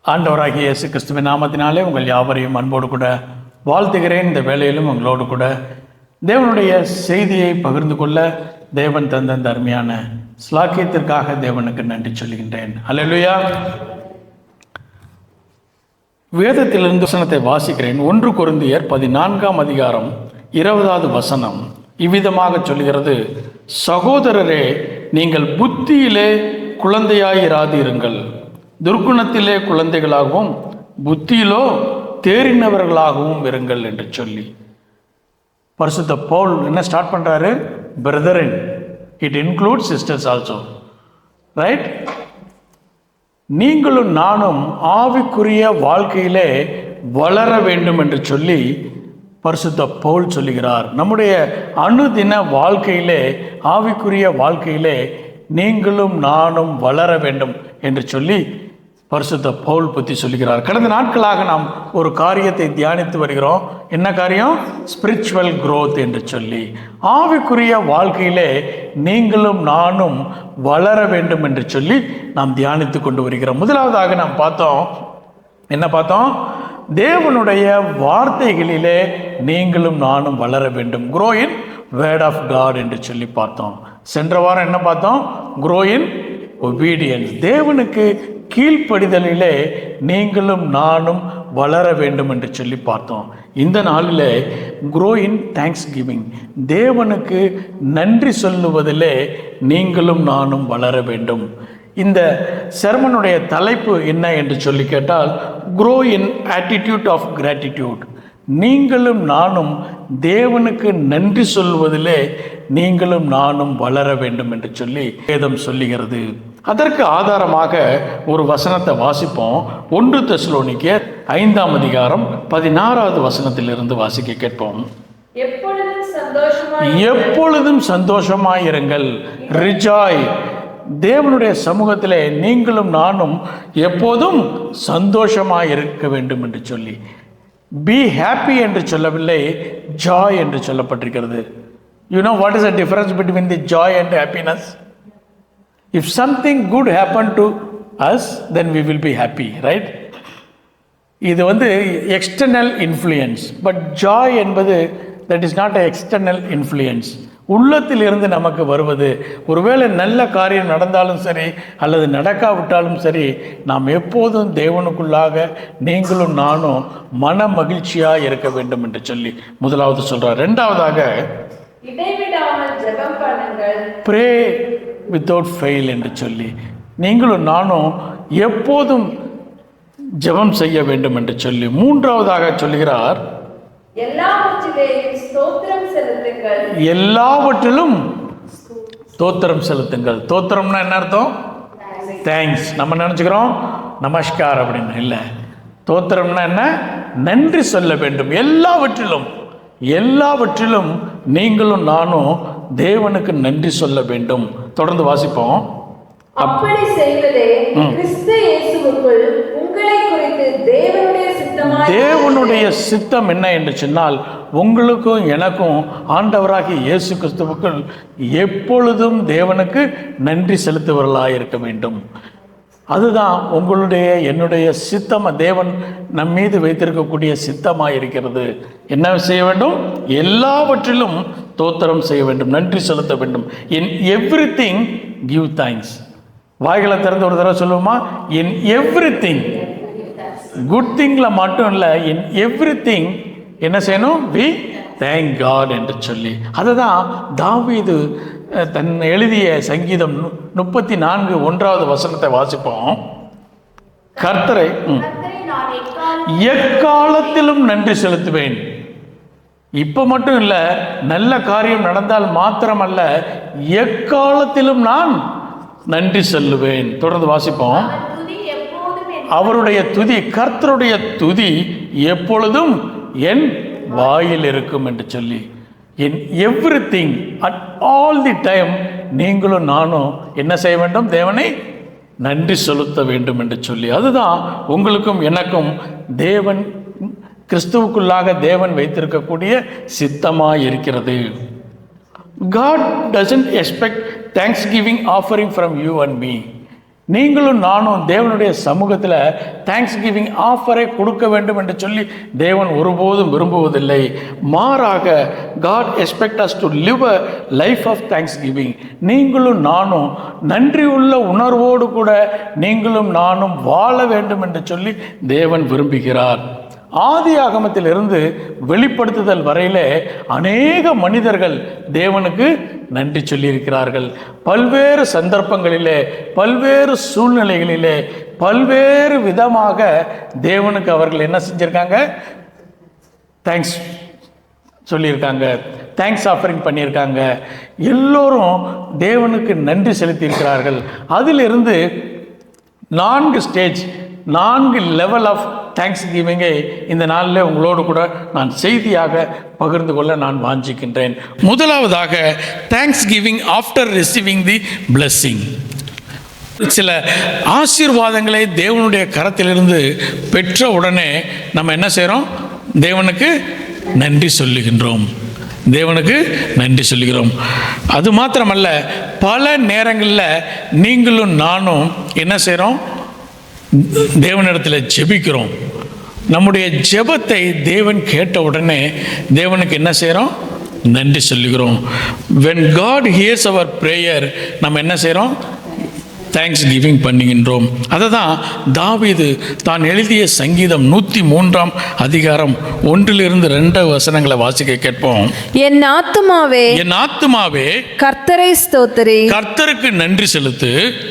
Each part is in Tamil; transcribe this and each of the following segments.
ஆண்டவராகிய இயேசு கிறிஸ்துவின் நாமத்தினாலே உங்கள் யாவரையும் அன்போடு கூட வாழ்த்துகிறேன். இந்த வேளையிலும் உங்களோடு கூட தேவனுடைய செய்தியை பகிர்ந்து கொள்ள தேவன் தந்த அந்த அருமையான ஸ்லாக்கியத்திற்காக தேவனுக்கு நன்றி சொல்கின்றேன். அல்லேலூயா. வேதத்திலிருந்து வசனத்தை வாசிக்கிறேன். 1 கொரிந்தியர் 14ஆம் அதிகாரம் 20வது வசனம் இவ்விதமாக சொல்கிறது: சகோதரரே, நீங்கள் புத்தியிலே குழந்தையாயிராதிருங்கள், துர்க்குணத்திலே குழந்தைகளாகவும் புத்தியிலோ தேறினவர்களாகவும் இருங்கள் என்று சொல்லி பரிசுத்த பவுல் என்ன ஸ்டார்ட் பண்றாரு? Brethren, it includes sisters also, right? நீங்களும் நானும் ஆவிக்குரிய வாழ்க்கையிலே வளர வேண்டும் என்று சொல்லி பரிசுத்த பவுல் சொல்லுகிறார். நம்முடைய அனுதின வாழ்க்கையிலே, ஆவிக்குரிய வாழ்க்கையிலே நீங்களும் நானும் வளர வேண்டும் என்று சொல்லி பரிசுத்த பவுல் பற்றி சொல்லுகிறார். கடந்த நாட்களாக நாம் ஒரு காரியத்தை தியானித்து வருகிறோம். என்ன காரியம்? ஸ்பிரிச்சுவல் growth என்று சொல்லி ஆவிக்குரிய வாழ்க்கையிலே நீங்களும் நானும் வளர வேண்டும் என்று சொல்லி நாம் தியானித்து கொண்டு வருகிறோம். முதலாவதாக நாம் பார்த்தோம், என்ன பார்த்தோம்? தேவனுடைய வார்த்தைகளிலே நீங்களும் நானும் வளர வேண்டும். grow in word of God என்று சொல்லி பார்த்தோம். சென்ற வாரம் என்ன பார்த்தோம்? grow in obedience. தேவனுக்கு கீழ்ப்படிதலிலே நீங்களும் நானும் வளர வேண்டும் என்று சொல்லி பார்த்தோம். இந்த நாளில் grow in thanksgiving, தேவனுக்கு நன்றி சொல்லுவதிலே நீங்களும் நானும் வளர வேண்டும். இந்த செர்மனுடைய தலைப்பு என்ன என்று சொல்லி கேட்டால், grow in attitude of gratitude. நீங்களும் நானும் தேவனுக்கு நன்றி சொல்வதிலே நீங்களும் நானும் வளர வேண்டும் என்று சொல்லி வேதம் சொல்லுகிறது. அதற்கு ஆதாரமாக ஒரு வசனத்தை வாசிப்போம். 1 தெசலோனிக்கேயர் 5ஆம் அதிகாரம் 16வது வசனத்திலிருந்து வாசிக்க கேட்போம். எப்பொழுதும் சந்தோஷமாயிருங்கள், ரிஜாய். தேவனுடைய சமூகத்திலே நீங்களும் நானும் எப்போதும் சந்தோஷமாய் இருக்க வேண்டும் என்று சொல்லி, பி ஹாப்பி என்று சொல்லவில்லை, ஜாய் என்று சொல்லப்பட்டிருக்கிறது. You know what is the difference between the Joy and happiness? If something good happened to us, then we will be happy, right? இது எக்ஸ்டர்னல் இன்ஃப்ளூயன்ஸ். பட் ஜாய் என்பது that is not a external influence. உள்ளத்தில் இருந்து நமக்கு வருவது. ஒருவேளை நல்ல காரியம் நடந்தாலும் சரி அல்லது நடக்காவிட்டாலும் சரி, நாம் எப்போதும் தேவனுக்குள்ளாக நீங்களும் நானும் மன மகிழ்ச்சியாக இருக்க வேண்டும் என்று சொல்லி முதலாவது சொல்றார். இரண்டாவதாக ப்ரே வித்தவுட் ஃபெயில் என்று சொல்லி நீங்களும் நானும் எப்போதும் ஜெபம் செய்ய வேண்டும் என்று சொல்லி மூன்றாவதாக சொல்லுகிறார், எல்லாவற்றிலும் ஸ்தோத்திரம் செலுத்துங்கள். ஸ்தோத்திரம்னா என்ன அர்த்தம்? தேங்க்ஸ். நம்ம நினச்சிக்கிறோம் நமஸ்கார் அப்படின்னு, இல்லை. ஸ்தோத்திரம்னா என்ன? நன்றி சொல்ல வேண்டும். எல்லாவற்றிலும் நீங்களும் நானும் தேவனுக்கு நன்றி சொல்ல வேண்டும். தொடர்ந்து வாசிப்போம். அப்படி செய்வதே கிறிஸ்து இயேசுவுக்குள் உங்களை குறித்து தேவனுடைய சித்தம் என்ன என்று சொன்னால், உங்களுக்கும் எனக்கும் ஆண்டவராகிய இயேசு கிறிஸ்துவுக்குள் எப்பொழுதும் தேவனுக்கு நன்றி செலுத்துவர்களாக இருக்க வேண்டும். அதுதான் உங்களுடைய என்னுடைய சித்தம். தேவன் நம் மீது வைத்திருக்கக்கூடிய சித்தமாக இருக்கிறது. என்ன செய்ய வேண்டும்? எல்லாவற்றிலும் ஸ்தோத்திரம் செய்ய வேண்டும், நன்றி செலுத்த வேண்டும். இன் எவ்ரிதிங் கிவ் தேங்க்ஸ். வாய்களை திறந்து ஒரு தடவை சொல்லுவோமா? இன் எவ்ரிதிங். குட் திங்ல மட்டும் இல்லை, இன் எவ்ரிதிங் என்ன செய்யணும்? வி தேங்க் காட் என்று சொல்லி. அதுதான் தாவீது தன் எழுதிய சங்கீதம் 34:1வது வசனத்தை வாசிப்போம். கர்த்தரை எக்காலத்திலும் நன்றி செலுத்துவேன். இப்ப மட்டும் இல்லை, நல்ல காரியம் நடந்தால் மாத்திரமல்ல, எக்காலத்திலும் நான் நன்றி சொல்லுவேன். தொடர்ந்து வாசிப்போம். அவருடைய துதி, கர்த்தருடைய துதி எப்பொழுதும் என் வாயில் இருக்கும் என்று சொல்லி, in everything at all the time நீங்களும் நானும் என்ன செய்ய வேண்டும்? தேவனை நன்றி செலுத்த வேண்டும் என்று சொல்லி. அதுதான் உங்களுக்கும் எனக்கும் தேவன் கிறிஸ்துவுக்குள்ளாக தேவன் வைத்திருக்கக்கூடிய சித்தமாக இருக்கிறது. God doesn't expect thanksgiving offering from you and me. நீங்களும் நானும் தேவனுடைய சமூகத்தில் தேங்க்ஸ் கிவிங் ஆஃபரை கொடுக்க வேண்டும் என்று சொல்லி தேவன் ஒருபோதும் விரும்புவதில்லை. மாறாக God expect us to live a life of thanksgiving. நீங்களும் நானும் நன்றியுள்ள உணர்வோடு கூட நீங்களும் நானும் வாழ வேண்டும் என்று சொல்லி தேவன் விரும்புகிறார். ஆதி ஆகமத்திலிருந்து வெளிப்படுத்துதல் வரையிலே அநேக மனிதர்கள் தேவனுக்கு நன்றி சொல்லியிருக்கிறார்கள். பல்வேறு சந்தர்ப்பங்களிலே, பல்வேறு சூழ்நிலைகளிலே, பல்வேறு விதமாக தேவனுக்கு அவர்கள் என்ன செஞ்சிருக்காங்க? தேங்க்ஸ் சொல்லியிருக்காங்க, தேங்க்ஸ் ஆஃபரிங் பண்ணியிருக்காங்க. எல்லோரும் தேவனுக்கு நன்றி செலுத்தியிருக்கிறார்கள். அதிலிருந்து 4 ஸ்டேஜ், 4 லெவல் ஆஃப் தேங்க்ஸ் கிவிங்கை இந்த நாளில் உங்களோடு கூட நான் செய்தியாக பகிர்ந்து கொள்ள நான் வாஞ்சிக்கின்றேன். முதலாவதாக தேங்க்ஸ் கிவிங் ஆஃப்டர் ரிசீவிங் தி பிளெஸ்ஸிங். சில ஆசீர்வாதங்களை தேவனுடைய கரத்திலிருந்து பெற்ற உடனே நம்ம என்ன செய்கிறோம்? தேவனுக்கு நன்றி சொல்லுகின்றோம். தேவனுக்கு நன்றி சொல்லுகிறோம். அது மாத்திரமல்ல, பல நேரங்களில் நீங்களும் நானும் என்ன செய்கிறோம்? தேவனிடத்தில் ஜெபிக்கிறோம். நம்முடைய ஜெபத்தை தேவன் கேட்ட உடனே தேவனுக்கு என்ன செய்கிறோம்? நன்றி சொல்லுகிறோம். when God hears our prayer, நம்ம என்ன செய்கிறோம்? தேங்க்ஸ் கிவிங் பண்ணுகின்றோம். அதை தான் தாவீது தான் எழுதிய சங்கீதம் 103 அதிகாரம் 1-2 வாசிக்க கேட்போம். என் ஆத்துமாவே, என் ஆத்துமாவே கர்த்தரை ஸ்தோத்திரி, கர்த்தருக்கு நன்றி செலுத்து.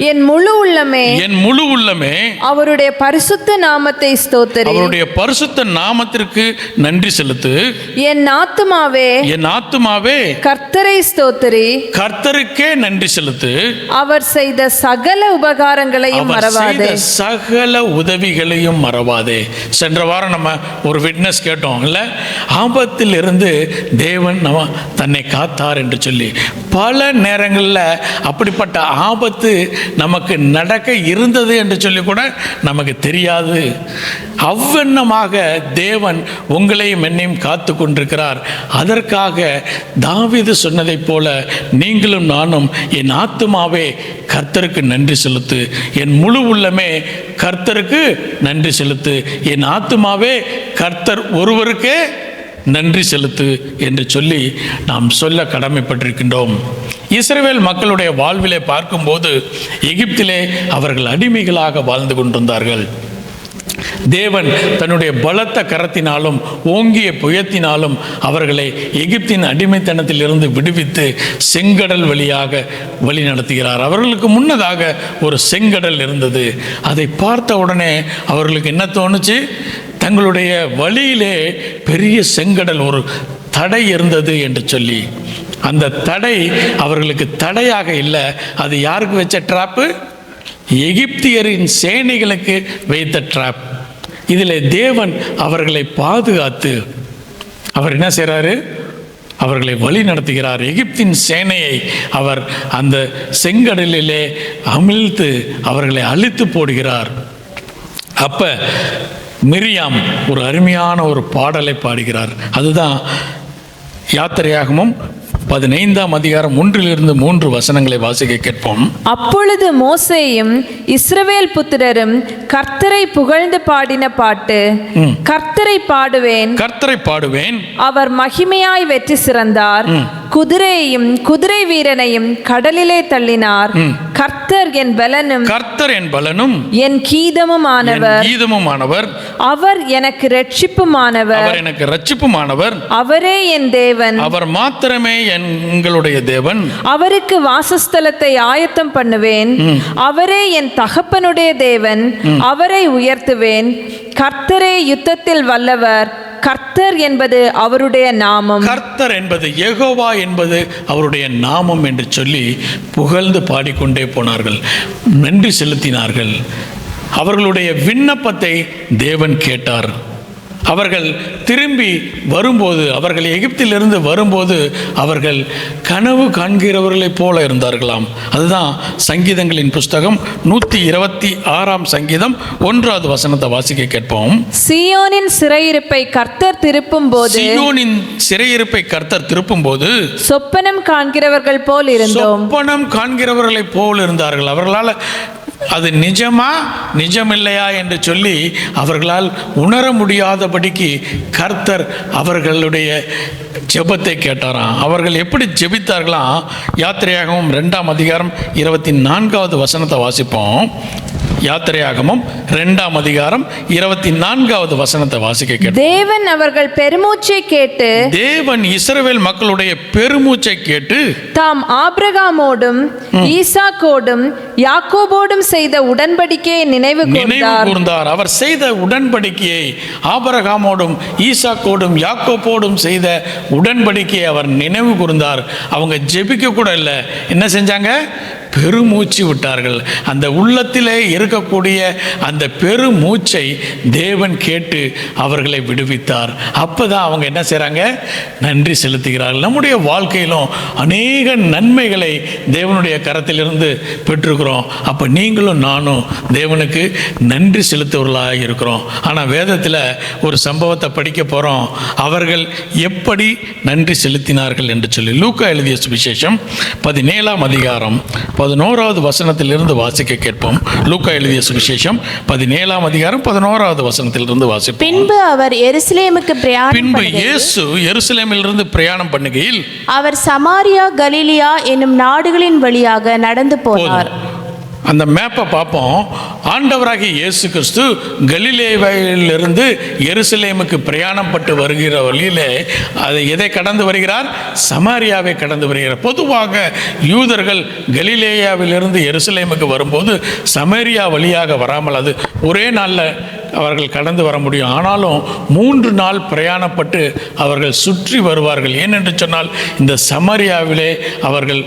என் முழு உள்ளமே, என் முழு உள்ளமே அவருடைய பரிசுத்த நாமத்தை ஸ்தோத்திரி, அவருடைய பரிசுத்த நாமத்திற்கு நன்றி செலுத்து. என் ஆத்துமாவே, என் ஆத்துமாவே கர்த்தரை ஸ்தோத்திரி, கர்த்தருக்கே நன்றி செலுத்து. அவர் செய்த சகல உபகாரங்களையும் மறவாதே, சகல உதவிகளையும் மறவாதே. சென்ற வாரம் நம்ம ஒரு விட்னஸ் கேட்டோம் இல்ல, ஆபத்தில் இருந்து தேவன் நம்ம தன்னை காத்தார் என்று சொல்லி. பல நேரங்களில் அப்படிப்பட்ட ஆபத்து நமக்கு நடக்க இருந்தது என்று சொல்லி கூட நமக்கு தெரியாது. அவ்வண்ணமாக தேவன் உங்களையும் என்னையும் காத்து கொண்டிருக்கிறார். அதற்காக தாவீது சொன்னதைப் போல நீங்களும் நானும் என் ஆத்துமாவே கர்த்தருக்கு நன்றி செலுத்து, என் முழு உள்ளமே கர்த்தருக்கு நன்றி செலுத்து, என் ஆத்துமாவே கர்த்தர் ஒருவருக்கே நன்றி செலுத்து என்று சொல்லி நாம் சொல்ல கடமைப்பட்டிருக்கின்றோம். இஸ்ரவேல் மக்களுடைய வாழ்விலே பார்க்கும்போது எகிப்திலே அவர்கள் அடிமைகளாக வாழ்ந்து கொண்டிருந்தார்கள். தேவன் தன்னுடைய பலத்த கரத்தினாலும் ஓங்கிய புயத்தினாலும் அவர்களை எகிப்தின் அடிமைத்தனத்தில் இருந்து விடுவித்து செங்கடல் வழியாக வழி நடத்துகிறார். அவர்களுக்கு முன்னதாக ஒரு செங்கடல் இருந்தது. அதை பார்த்த உடனே அவர்களுக்கு என்ன தோணுச்சு? தங்களுடைய வழியிலே பெரிய செங்கடல், ஒரு தடை இருந்தது என்று சொல்லி. அந்த தடை அவர்களுக்கு தடையாக இல்லை, அது யாருக்கு வச்ச ட்ராப்பு? எகிப்தியரின் சேனைகளுக்கு வைத்த ட்ராப். இதில் தேவன் அவர்களை பாதுகாத்து அவர் என்ன செய்கிறாரு? அவர்களை வழி நடத்துகிறார். எகிப்தின் சேனையை அவர் அந்த செங்கடலிலே அமிழ்த்து அவர்களை அழித்து போடுகிறார். அப்ப மிரியாம் ஒரு அருமையான ஒரு பாடலை பாடுகிறார். அதுதான் யாத்திரையாகமும் 15 அதிகாரம் 1-3 வாசிக்க கேட்போம். அப்பொழுது மோசேயும் இஸ்ரவேல் புத்திரரும் கர்த்தரை புகழ்ந்து பாடின பாட்டு. கர்த்தரை பாடுவேன், கர்த்தரை பாடுவேன், அவர் மகிமையாய் வெற்றி சிறந்தார், குதிரையையும் குதிரை வீரனையும் கடலிலே தள்ளினார். கர்த்தர் என் பலனும், கர்த்தர் என் பலனும், என் கீதமுமானவர், அவர் எனக்கு இரட்சிப்புமானவர், அவர் எனக்கு இரட்சிப்புமானவர், அவரே என் தேவன், அவர் மாத்திரமே எங்களுடைய தேவன், அவருக்கு வாசஸ்தலத்தை ஆயத்தம் பண்ணுவேன், அவரே என் தகப்பனுடைய தேவன், அவரை உயர்த்துவேன். கர்த்தரே யுத்தத்தில் வல்லவர், கர்த்தர் என்பது அவருடைய நாமம், கர்த்தர் என்பது யெகோவா என்பது அவருடைய நாமம் என்று சொல்லி புகழ்ந்து பாடிக்கொண்டே போனார்கள், நன்றி செலுத்தினார்கள். அவர்களுடைய விண்ணப்பத்தை தேவன் கேட்டார். அவர்கள் திரும்பி வரும்போது, அவர்கள் எகிப்திலிருந்து வரும்போது அவர்கள் கனவு காண்கிறவர்களைப் போல இருந்தார்களாம். அதுதான் சங்கீதங்களின் புஸ்தகம் 126 சங்கீதம் 1 வாசிக்க கேட்போம். சீயோனின் சிறையிருப்பை கர்த்தர் திருப்பும் போது, சீயோனின் சிறையிருப்பை கர்த்தர் திருப்பும் போது சொப்பனம் காண்கிறவர்கள் போல் இருந்தோம். சொப்பனம் காண்கிறவர்களைப் போல் இருந்தார்கள். அவர்களால் அது நிஜமா நிஜமில்லையா என்று சொல்லி அவர்களால் உணர முடியாதபடிக்கு கர்த்தர் அவர்களுடைய ஜெபத்தை கேட்டாராம். அவர்கள் எப்படி ஜெபித்தார்களாம்? யாத்திரையாகமம் 2ஆம் அதிகாரம் 24வது வசனத்தை வாசிப்போம். யாத்திரையாகமம் 2ஆம் அதிகாரம் 24வது வசனத்தை வாசிக்க கேட்டோம். தேவன் அவர்கள் பெருமூச்சை கேட்டு, தேவன் இஸ்ரவேல் மக்களுடைய பெருமூச்சை கேட்டு தாம் ஆபிரகாமோடும் ஈசாக்கோடும் யாக்கோபோடும் செய்த உடன்படிக்கையை நினைவு கூர்ந்தார். அவர் செய்த உடன்படிக்கையை, ஆபிரகாமோடும் ஈசாக்கோடும் யாக்கோபோடும் செய்த உடன்படிக்கையை அவர் நினைவு கூர்ந்தார். அவங்க ஜெபிக்க கூட இல்லை, என்ன செஞ்சாங்க? பெருமூச்சு விட்டார்கள். அந்த உள்ளத்திலே இருக்கக்கூடிய அந்த பெருமூச்சை தேவன் கேட்டு அவர்களை விடுவித்தார். அப்பதான் அவங்க என்ன செய்றாங்க? நன்றி செலுத்துகிறார்கள். நம்முடைய வாழ்க்கையிலும் அநேக நன்மைகளை தேவனுடைய கரத்திலிருந்து பெற்றுக்கிறோம். அப்போ நீங்களும் நானும் தேவனுக்கு நன்றி செலுத்துவர்களாக இருக்கிறோம். ஆனால் வேதத்தில் ஒரு சம்பவத்தை படிக்க போகிறோம். அவர்கள் எப்படி நன்றி செலுத்தினார்கள் என்று சொல்லி லூக்கா எழுதிய சுவிசேஷம் 17ஆம் அதிகாரம் 11வது வசனத்திலிருந்து வாசிக்க கேட்போம். லூக்கா எழுதிய சுவிசேஷம் 17ஆம் அதிகாரம் 11வது வசனத்திலிருந்து வாசிப்போம். பின்பு அவர் எருசலேமுக்கு பின்பு இயேசு எருசலேமிலிருந்து பிரயாணம் பண்ணுகையில் அவர் சமாரியா கலிலியா என்னும் நாடுகளின் வழியாக நடந்து போனார். அந்த மேப்பை பார்ப்போம். ஆண்டவராகிய இயேசு கிறிஸ்து கலிலேயாவிலிருந்து எருசலேமுக்கு பிரயாணம் பட்டு வருகிற வழியிலே அதை எதை கடந்து வருகிறார்? சமாரியாவை கடந்து வருகிறார். பொதுவாக யூதர்கள் கலிலேயாவிலிருந்து எருசலேமுக்கு வரும்போது சமாரியா வழியாக வராமல் அது ஒரே நாளில் அவர்கள் கடந்து வர முடியும். ஆனாலும் 3 நாள் பிரயாணப்பட்டு அவர்கள் சுற்றி வருவார்கள். ஏனென்று சொன்னால் இந்த சமாரியாவிலே அவர்கள்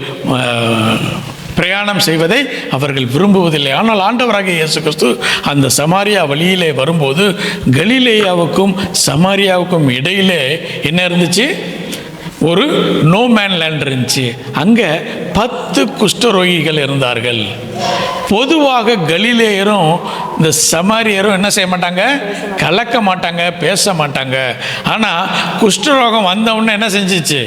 பிரயாணம் செய்வதை அவர்கள் விரும்புவதில்லை. ஆனால் ஆண்டவராகிய இயேசு கிறிஸ்து அந்த சமாரியா வழியிலே வரும்போது கலிலேயாவுக்கும் சமாரியாவுக்கும் இடையிலே என்ன இருந்துச்சு? ஒரு நோ மேன் லேண்ட் இருந்துச்சு. அங்கே 10 குஷ்டரோகிகள் இருந்தார்கள். பொதுவாக கலிலேயரும் இந்த சமாரியரும் என்ன செய்ய மாட்டாங்க? கலக்க மாட்டாங்க, பேச மாட்டாங்க. ஆனால் குஷ்டரோகம் வந்தவுடனே என்ன செஞ்சிச்சு?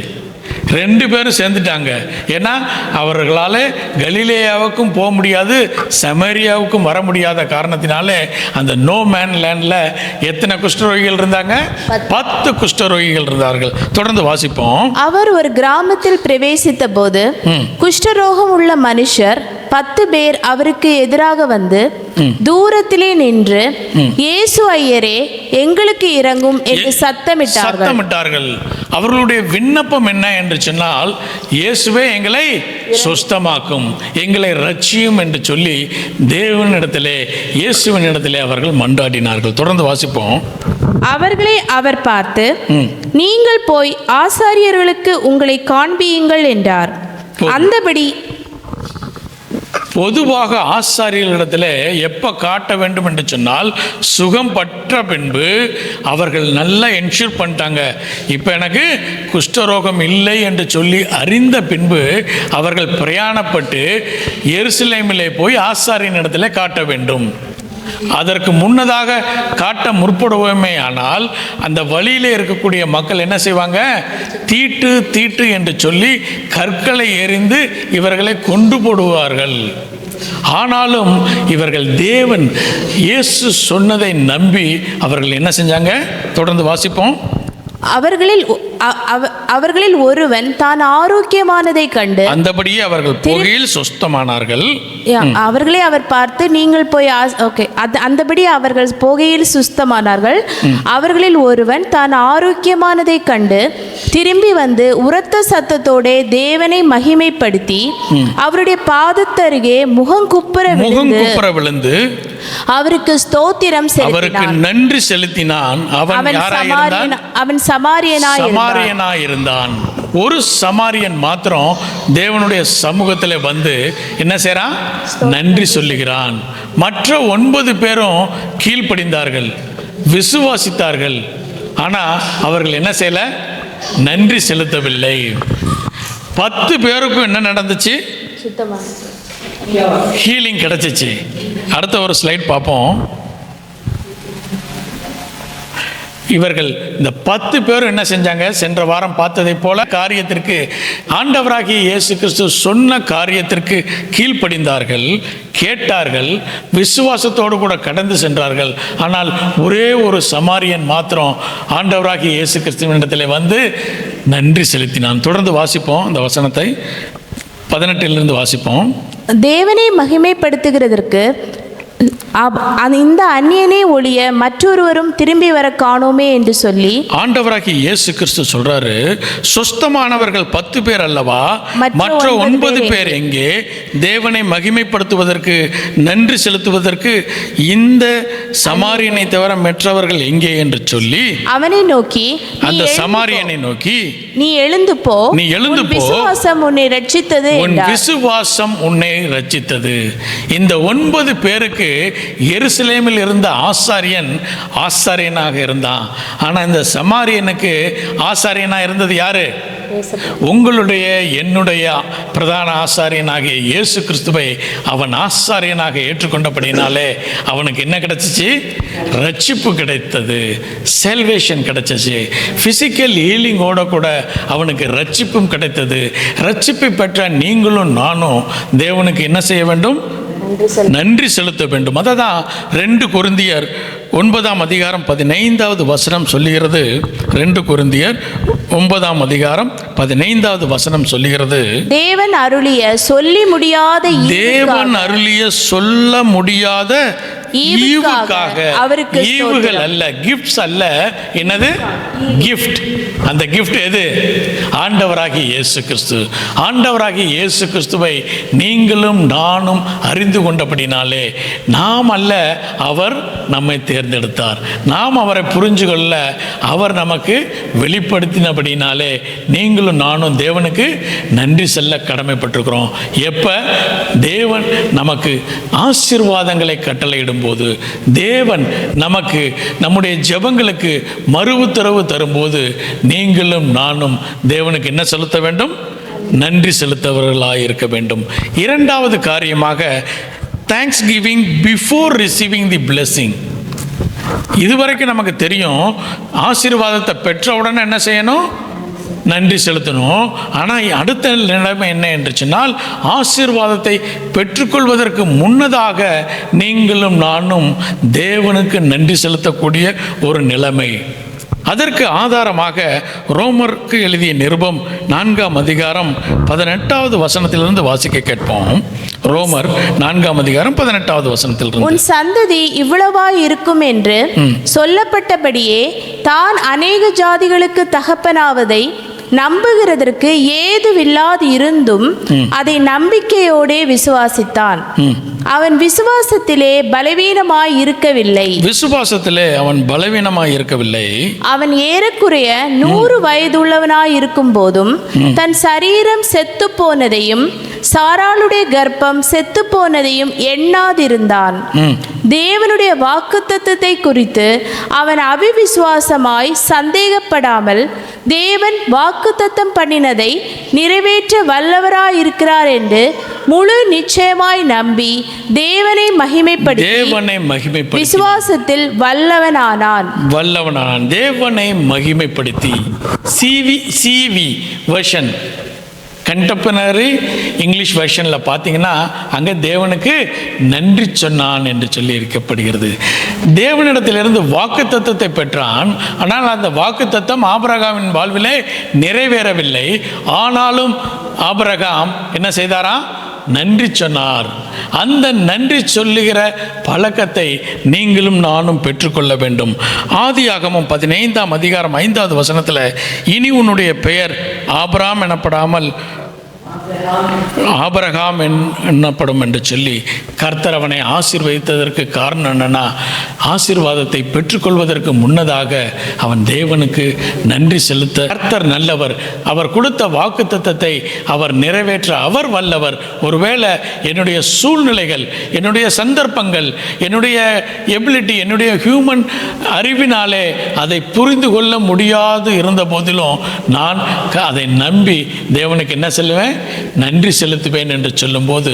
2 பேரும் சேர்ந்துட்டாங்க. ஏன்னா அவர்களால் கலிலேயாவுக்கும் போக முடியாது, சமாரியாவுக்கும் வர முடியாத காரணத்தினாலே அந்த நோ மேன் லேண்டில் எத்தனை குஷ்டரோகிகள் இருந்தாங்க? 10 குஷ்டரோகிகள் இருந்தார்கள். தொடர்ந்து வாசிப்போம். அவர் ஒரு கிராமத்தில் பிரவேசித்த போது குஷ்டரோகம் உள்ள மனுஷர் 10 பேர் அவருக்கு எதிராக வந்து தூரத்திலே நின்று, இயேசு ஐயரே, எங்களுக்கு இறங்கும் என்று சத்தமிட்டார்கள். அவர்களுடைய விண்ணப்பம் என்ன என்று சொன்னால், இயேசுவே எங்களை சுஸ்தமாக்கும், எங்களை ரட்சியும் என்று சொல்லி தேவனிடத்திலே, இயேசுவினிடத்திலே அவர்கள் மன்றாடினார்கள். தொடர்ந்து வாசிப்போம். அவர்களை அவர் பார்த்து, நீங்கள் போய் ஆசாரியர்களுக்கு உங்களை காண்பியுங்கள் என்றார். அந்தபடி பொதுவாக ஆசாரியர்களிடத்தில் எப்போ காட்ட வேண்டும் என்று சொன்னால், சுகம் பற்ற பின்பு அவர்கள் நல்லா என்ஷூர் பண்ணிட்டாங்க, இப்போ எனக்கு குஷ்டரோகம் இல்லை என்று சொல்லி அறிந்த பின்பு அவர்கள் பிரயாணப்பட்டு எருசலேமிலே போய் ஆசாரியன் இடத்துல காட்ட வேண்டும். அதற்கு முன்னதாக காட்ட முற்படுவோமே ஆனால் அந்த வழியிலே இருக்கக்கூடிய மக்கள் என்ன செய்வாங்க? தீட்டு தீட்டு என்று சொல்லி கற்களை எறிந்து இவர்களை கொண்டு போடுவார்கள். ஆனாலும் இவர்கள் தேவன் இயேசு சொன்னதை நம்பி அவர்கள் என்ன செஞ்சாங்க? தொடர்ந்து வாசிப்போம். அவர்களில் ஒருவன் தான் ஆரோக்கியமானதை கண்டு அந்தபடியே அவர்கள் போகையில் சுஸ்தமானார்கள். அவர்களை அவர் பார்த்து, நீங்கள் போய் அந்தபடி அவர்கள் போகையில் சுஸ்தமானார்கள். அவர்களில் ஒருவன் தான் ஆரோக்கியமானதை கண்டு திரும்பி வந்து உரத்த சத்தத்தோட தேவனை மகிமைப்படுத்தி அவருடைய பாதத்தருகே முகங்குப்புற விழுந்து அவருக்கு ஸ்தோத்திரம் செலுத்தினான். அவருக்கு நன்றி செலுத்தினான். அவன் சமாரியனாய் இருந்தான். ஒரு சமாரியன் மாத்திரம் தேவனுடைய சமூகத்தில் வந்து என்ன செய்றான்? நன்றி சொல்லுகிறான். மற்ற 9 பேரும் கீழ்ப்படிந்தார்கள், விசுவாசித்தார்கள். ஆனால் அவர்கள் என்ன செய்யல? நன்றி செலுத்தவில்லை. 10 பேருக்கும் என்ன நடந்துச்சு? ஹீலிங் கிடைச்சிச்சு. அடுத்த ஒரு ஸ்லைட் பார்ப்போம். இவர்கள் இந்த 10 பேரும் என்ன செஞ்சாங்க? சென்ற வாரம் பார்த்ததை போல காரியத்திற்கு, ஆண்டவராகிய இயேசு கிறிஸ்து சொன்ன காரியத்திற்கு கீழ்ப்படிந்தார்கள், கேட்டார்கள், விசுவாசத்தோடு கூட கடந்து சென்றார்கள். ஆனால் ஒரே ஒரு சமாரியன் மாத்திரம் ஆண்டவராகிய இயேசு கிறிஸ்துவினிடத்தில் வந்து நன்றி செலுத்தினான். தொடர்ந்து வாசிப்போம் அந்த வசனத்தை, 18 வாசிப்போம். தேவனை மகிமைப்படுத்துகிறதற்கு இந்த அந்நியனே ஒழிய மற்றொருவரும் திரும்பி வர காணோமே என்று சொல்லி ஆண்டவராகிய இயேசு கிறிஸ்து சொல்றாரு, சொஸ்தமானவர்கள் 10 பேர் அல்லவா, மற்ற 9 பேர் எங்கே? தேவனை மகிமைப்படுத்துவதற்கு, நன்றி செலுத்துவதற்கு இந்த சமாரியனை தவிர மற்றவர்கள் எங்கே என்று சொல்லி அவனை நோக்கி, அந்த சமாரியனை நோக்கி, நீ எழுந்து போ, நீ எழுந்து போ, விசுவாசம் உன்னை ரட்சித்தது, உன் விசுவாசம் உன்னை ரட்சித்தது. இந்த 9 பேருக்கு எருசலேமில் இருந்த ஆசாரியனாக இருந்தான். ஆனா இந்த சமாரியனுக்கு ஆசாரியனா இருந்தது யாரு? உங்களுடைய என்னுடைய பிரதான ஆசாரியனாகிய இயேசு கிறிஸ்துவை அவன் ஆசாரியனாக ஏற்றுக்கொண்டபடினாலே அவனுக்கு என்ன கிடைச்சிச்சு? ரட்சிப்பு கிடைத்தது, செல்வேஷன் கிடைச்சிச்சு. பிசிக்கல் ஹீலிங்கோட கூட அவனுக்கு ரட்சிப்பும் கிடைத்தது. ரட்சிப்பை பெற்ற நீங்களும் நானும் தேவனுக்கு என்ன செய்ய வேண்டும்? நன்றி செலுத்த வேண்டும். அததான் 2 கொரிந்தியர் 9:15 சொல்லுகிறது. 2 கொரிந்தியர் 9:15 சொல்லுகிறது, தேவன் அருளிய சொல்ல முடியாத ஈவுக்காக, அவருக்கு ஈவுகள் அல்ல, கிஃப்ட்ஸ் அல்ல. என்னது கிஃப்ட்? அந்த கிஃப்ட் எது? ஆண்டவராகிய இயேசு கிறிஸ்து. ஆண்டவராகிய இயேசு கிறிஸ்துவை நீங்களும் நானும் அறிந்து கொண்டபடினாலே, நாம் அல்ல, அவர் நம்மை தேர்ந்தெடுத்தார். நாம் அவரை புரிஞ்சு கொள்ள அவர் நமக்கு வெளிப்படுத்தினபடினாலே நீங்களும் நானும் தேவனுக்கு நன்றி செல்ல கடமைப்பட்டிருக்கிறோம். எப்ப தேவன் நமக்கு ஆசீர்வாதங்களை கட்டளையிடும் போது, தேவன் நமக்கு நம்முடைய ஜெபங்களுக்கு மறு உத்தரவு தரும்போது, நீங்களும் நானும் தேவனுக்கு என்ன செலுத்த வேண்டும்? நன்றி செலுத்தவர்களாக இருக்க வேண்டும். இரண்டாவது காரியமாக, தேங்க்ஸ் கிவிங் பிஃபோர் ரிசீவிங் தி பிளெஸிங். இதுவரைக்கும் நமக்கு தெரியும், ஆசீர்வாதத்தை பெற்ற உடனே என்ன செய்யணும்? நன்றி செலுத்தணும். ஆனால் அடுத்த நிலைமை என்ன என்று சொன்னால், ஆசீர்வாதத்தை பெற்றுக்கொள்வதற்கு முன்னதாக நீங்களும் நானும் தேவனுக்கு நன்றி செலுத்தக்கூடிய ஒரு நிலைமை. அதற்கு ஆதாரமாக ரோமருக்கு எழுதிய நிருபம் 4:18 வாசிக்க கேட்போம். ரோமர் 4:18 உன் சந்ததி இவ்வளவாய் இருக்கும் என்று சொல்லப்பட்டபடியே தான் அநேக ஜாதிகளுக்கு தகப்பனாவதை நம்புகிறதற்கு ஏதுவில்லாது இருந்தும் அதை நம்பிக்கையோடே விசுவாசித்தான். அவன் விசுவாசத்திலே பலவீனமாய் இருக்கவில்லை. அவன் ஏறக்குறைய 100 வயதுள்ளவனாய் இருக்கும் போதும் தன் சரீரம் செத்து போனதையும் சாராளுடைய கர்ப்பம் செத்து போனதையும் எண்ணாதிருந்தான். தேவனுடைய வாக்குத்தத்தத்தை குறித்து அவன் அவிவிசுவாசமாய் சந்தேகப்படாமல் தேவன் வாக்குத்தத்தம் பண்ணினதை நிறைவேற்ற வல்லவராயிருக்கிறார் என்று முழு நிச்சயமாய் நம்பி தேவனை மகிமைப்படுத்தி விசுவாசத்தில் வல்லவனானான். தேவனை மகிமைப்படுத்தி. சிவி வெர்ஷன், கண்டெம்பரரி இங்கிலீஷ் வெர்ஷனில் பார்த்தீங்கன்னா அங்கே தேவனுக்கு நன்றி சொன்னான் என்று சொல்லி இருக்கப்படுகிறது. தேவனிடத்திலிருந்து வாக்குத்தத்தத்தை பெற்றான். ஆனால் அந்த வாக்குத்தத்தம் ஆபிரகாமின் வாழ்விலே நிறைவேறவில்லை. ஆனாலும் ஆபிரகாம் என்ன செய்தாராம்? நன்றி சொன்னார். அந்த நன்றி சொல்லுகிற பழக்கத்தை நீங்களும் நானும் பெற்றுக்கொள்ள வேண்டும். ஆதியாகமம் 15:5 இனி உன்னுடைய பெயர் ஆபிரகாம் எனப்படாமல் ஆபிரகாம் என்னப்படும் என்று சொல்லி கர்த்தர் அவனை ஆசீர்வதித்ததற்கு காரணம் என்னன்னா, ஆசீர்வாதத்தை பெற்றுக்கொள்வதற்கு முன்னதாக அவன் தேவனுக்கு நன்றி செலுத்த கர்த்தர் நல்லவர், அவர் கொடுத்த வாக்குத்தத்தத்தை அவர் நிறைவேற்ற அவர் வல்லவர். ஒருவேளை என்னுடைய சூழ்நிலைகள், என்னுடைய சந்தர்ப்பங்கள், என்னுடைய எபிலிட்டி, என்னுடைய ஹியூமன் அறிவினாலே அதை புரிந்து கொள்ள முடியாது இருந்த போதிலும் நான் அதை நம்பி தேவனுக்கு என்ன சொல்லுவேன்? நன்றி செலுத்துவேன் என்று சொல்லும்போது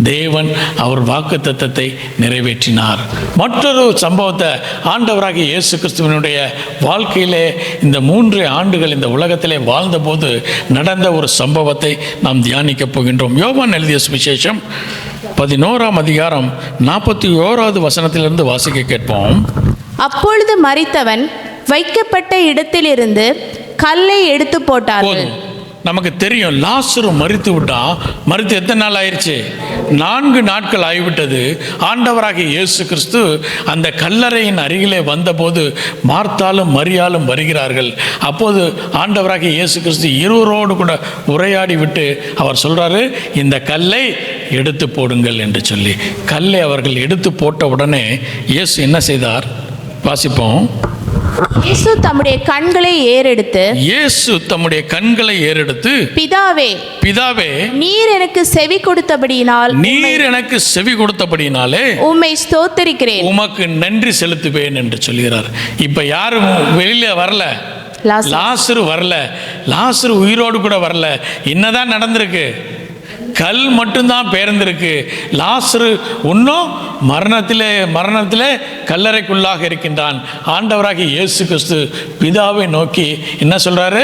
தேவன் அவர் வாக்குத்தத்தத்தை நிறைவேற்றினார். மற்றொரு சம்பவத்தை ஆண்டவராகிய இயேசு கிறிஸ்துவினுடைய வாழ்க்கையிலே இந்த 3 ஆண்டுகள் இந்த உலகத்திலே வாழ்ந்தபோது நடந்த ஒரு சம்பவத்தை நாம் தியானிக்க போகின்றோம். யோவான் எழுதிய சுவிசேஷம் 11ஆம் அதிகாரம் 41வது வசனத்திலிருந்து வாசிக்க கேட்போம். அப்பொழுது மரித்தவன் வைக்கப்பட்ட இடத்திலிருந்து கல்லை எடுத்து போட்டார்கள். நமக்கு தெரியும், லாசரு மரித்து விட்டான். மரித்து எத்தனை நாள் ஆயிடுச்சு? 4 நாட்கள் ஆகிவிட்டது. ஆண்டவராகிய இயேசு கிறிஸ்து அந்த கல்லறையின் அருகிலே வந்தபோது மார்த்தாலும் மரியாலும் வருகிறார்கள். அப்போது ஆண்டவராகிய இயேசு கிறிஸ்து இருவரோடு கூட உரையாடி விட்டு அவர் சொல்றாரு, இந்த கல்லை எடுத்து போடுங்கள் என்று சொல்லி. கல்லை அவர்கள் எடுத்து போட்ட உடனே இயேசு என்ன செய்தார்? வாசிப்போம். இயேசு தம்முடைய கண்களை ஏறெடுத்து பிதாவே நீர் எனக்கு செவி கொடுத்தபடியினாலே உம்மை ஸ்தோத்திரிக்கிறேன், உமக்கு நன்றி செலுத்துவேன் என்று சொல்கிறார். இப்ப யாரும் வெளியில வரல, லாசரு வரல, லாசரு உயிரோடு கூட வரல. என்னதான் நடந்திருக்கு? கல் மட்டும்தான் பேர்ந்திருக்கு. லாசரு இன்னும் மரணத்திலே கல்லறைக்குள்ளாக இருக்கின்றான். ஆண்டவராகிய இயேசு கிறிஸ்து பிதாவை நோக்கி என்ன சொல்றாரு?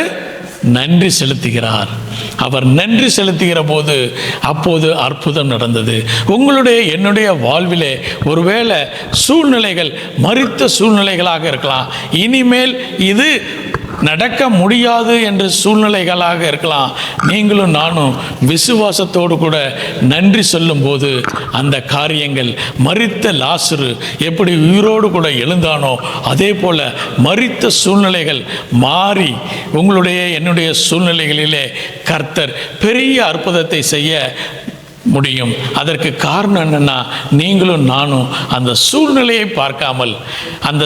நன்றி செலுத்துகிறார். அவர் நன்றி செலுத்துகிற போது அப்போது அற்புதம் நடந்தது. உங்களுடைய என்னுடைய வாழ்விலே ஒருவேளை சூழ்நிலைகள் மரித்த சூழ்நிலைகளாக இருக்கலாம். இனிமேல் இது நடக்க முடியாது என்ற சூழ்நிலைகளாக இருக்கலாம். நீங்களும் நானும் விசுவாசத்தோடு கூட நன்றி சொல்லும் போது அந்த காரியங்கள், மரித்த லாசரு எப்படி உயிரோடு கூட எழுந்தானோ அதே போல மரித்த சூழ்நிலைகள் மாறி உங்களுடைய என்னுடைய சூழ்நிலைகளிலே கர்த்தர் பெரிய அற்புதத்தை செய்ய முடியும். அதற்கு காரணம் என்னன்னா, நீங்களும் நானும் அந்த சூழ்நிலையை பார்க்காமல், அந்த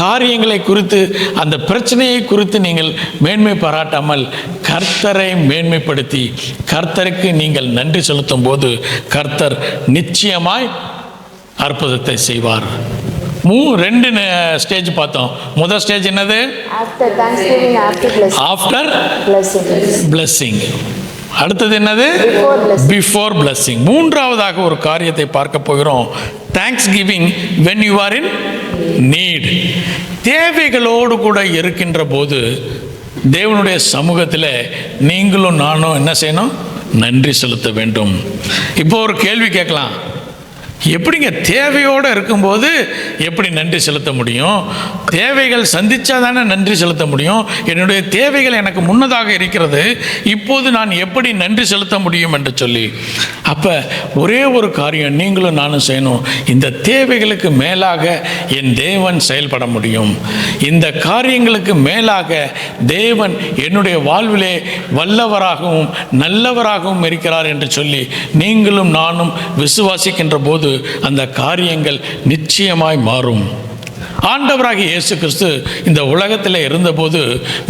காரியங்களை குறித்து, அந்த பிரச்சனையை குறித்து நீங்கள் மேன்மை பாராட்டாமல் கர்த்தரை மேன்மைப்படுத்தி கர்த்தருக்கு நீங்கள் நன்றி செலுத்தும் போது கர்த்தர் நிச்சயமாய் அற்புதத்தை செய்வார். 2 ஸ்டேஜ் பார்த்தோம். முதல் ஸ்டேஜ் என்னது? After blessing. அடுத்தது என்னது? Before blessing. 3ஆவதாக ஒரு காரியத்தை பார்க்க போகிறோம். Thanks giving when you are in need. தேவைகளோடு கூட இருக்கின்ற போது தேவனுடைய சமூகத்தில் நீங்களும் நானும் என்ன செய்யணும்? நன்றி செலுத்த வேண்டும். இப்போ ஒரு கேள்வி கேட்கலாம், எப்படிங்க தேவையோடு இருக்கும்போது எப்படி நன்றி செலுத்த முடியும்? தேவைகள் சந்திச்சா தானே நன்றி செலுத்த முடியும். என்னுடைய தேவைகள் எனக்கு முன்னதாக இருக்கிறது, இப்போது நான் எப்படி நன்றி செலுத்த முடியும் என்று சொல்லி, அப்போ ஒரே ஒரு காரியம் நீங்களும் நானும் செய்யணும். இந்த தேவைகளுக்கு மேலாக என் தேவன் செயல்பட முடியும். இந்த காரியங்களுக்கு மேலாக தேவன் என்னுடைய வாழ்விலே வல்லவராகவும் நல்லவராகவும் இருக்கிறார் என்று சொல்லி நீங்களும் நானும் விசுவாசிக்கின்ற போது அந்த காரியங்கள் நிச்சயமாய் மாறும். ஆண்டவராகிய இயேசு கிறிஸ்து இந்த உலகத்தில் இருந்தபோது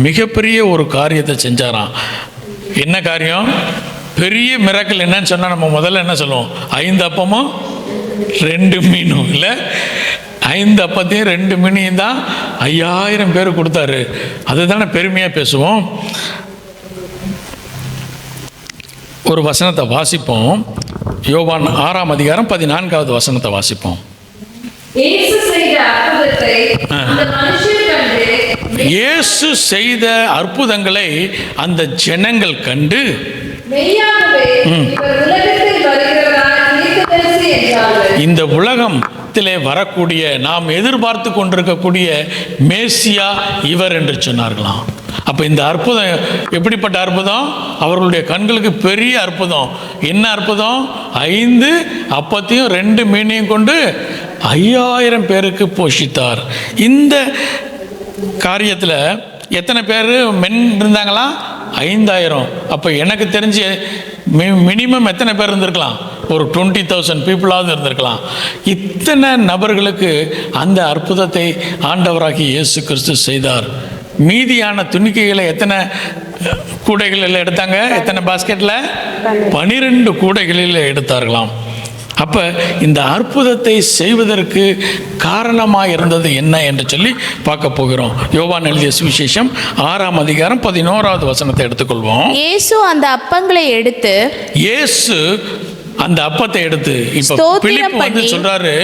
மிகப்பெரிய ஒரு காரியத்தை செஞ்சாராம். என்ன காரியம்? பெரிய மிராக்கிள் என்னன்னு சொன்னால் நம்ம முதல்ல என்ன சொல்லுவோம்? 5 அப்பமும் 2 மீனும். இல்லை, 5 அப்பத்தையும் 2 மீனையும் தான் 5000 பேர் கொடுத்தாரு. அதுதானே பெருமையாக பேசுவோம். ஒரு வசனத்தை வாசிப்போம். யோவான் 6ஆம் அதிகாரம் 14வது வசனத்தை வாசிப்போம். இயேசு செய்த அற்புதங்களை அந்த ஜனங்கள் கண்டு இந்த உலகத்திலே வரக்கூடிய நாம் எதிர்பார்த்து கொண்டிருக்கக்கூடிய மேசியா இவர் என்று சொன்னார்களாம். அப்போ இந்த அற்புதம் எப்படிப்பட்ட அற்புதம்? அவர்களுடைய கண்களுக்கு பெரிய அற்புதம். என்ன அற்புதம்? 5 அப்பத்தையும் 2 மீனையும் கொண்டு 5000 பேருக்கு போஷித்தார். இந்த காரியத்தில் எத்தனை பேர் மென் இருந்தாங்களா? 5000. அப்போ எனக்கு தெரிஞ்சு மினிமம் எத்தனை பேர் இருந்திருக்கலாம்? ஒரு 20,000 பீப்புளாவது இருந்திருக்கலாம். இத்தனை நபர்களுக்கு அந்த அற்புதத்தை ஆண்டவராகிய இயேசு கிறிஸ்து செய்தார். மீதியான துணிக்கைகளை எத்தனை கூடைகளில் எடுத்தாங்க? எத்தனை பாஸ்கெட்டில்? 12 கூடைகளில் எடுத்தார்களாம். அப்போ இந்த அற்புதத்தை செய்வதற்கு காரணமாக இருந்தது என்ன என்று சொல்லி பார்க்க போகிறோம். யோவான் எழுதிய சுவிசேஷம் 6ஆம் அதிகாரம் 11வது வசனத்தை எடுத்துக்கொள்வோம். இயேசு அந்த அப்பங்களை எடுத்து இப்போ பிலிப்பு வந்து சொல்றாரு,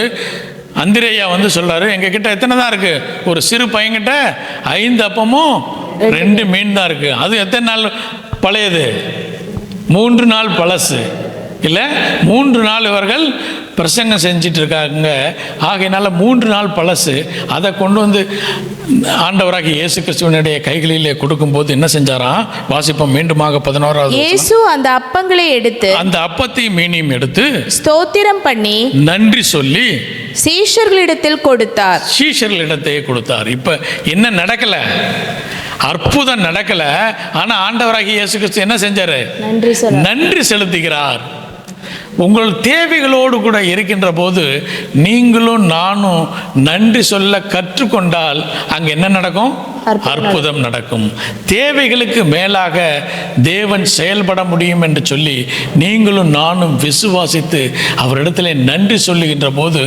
அந்திரேயா வந்து சொல்றாரு, எங்ககிட்ட எத்தனை தான் இருக்கு? ஒரு சிறு பையன்கிட்ட 5 அப்பமும் 2 மீன் தான் இருக்கு. அது எத்தனை நாள் பழையது? 3 நாள் பழசு இல்லை, 3 நாள் இவர்கள் பிரசங்கம் செஞ்சிட்டு இருக்காங்க. ஆகையினால 3 நாள் பழசு. அதை கொண்டு வந்து ஆண்டவராகி இயேசு கிறிஸ்துவனுடைய கைகளிலே கொடுக்கும்போது என்ன செஞ்சாராம்? வாசிப்போம் மீண்டுமாக 11வது. இயேசு அந்த அப்பங்களை எடுத்து, அந்த அப்பத்தையும் மீனையும் எடுத்து ஸ்தோத்திரம் பண்ணி நன்றி சொல்லி சீஷர்களிடத்தில் கொடுத்தார். சீஷர்களிடத்தையே கொடுத்தார். இப்ப என்ன நடக்கல? அற்புதம் நடக்கல. ஆனா ஆண்டவராகிய இயேசு கிறிஸ்து என்ன செஞ்சாரு? நன்றி செலுத்துகிறார். உங்கள் தேவைகளோடு கூட இருக்கின்ற போது நீங்களும் நானும் நன்றி சொல்ல கற்றுக்கொண்டால் அங்க என்ன நடக்கும்? அற்புதம் நடக்கும். தேவைகளுக்கு மேலாக தேவன் செயல்பட முடியும் என்று சொல்லி நீங்களும் நானும் விசுவாசித்து அவரிடத்தில் நன்றி சொல்லுகின்ற போது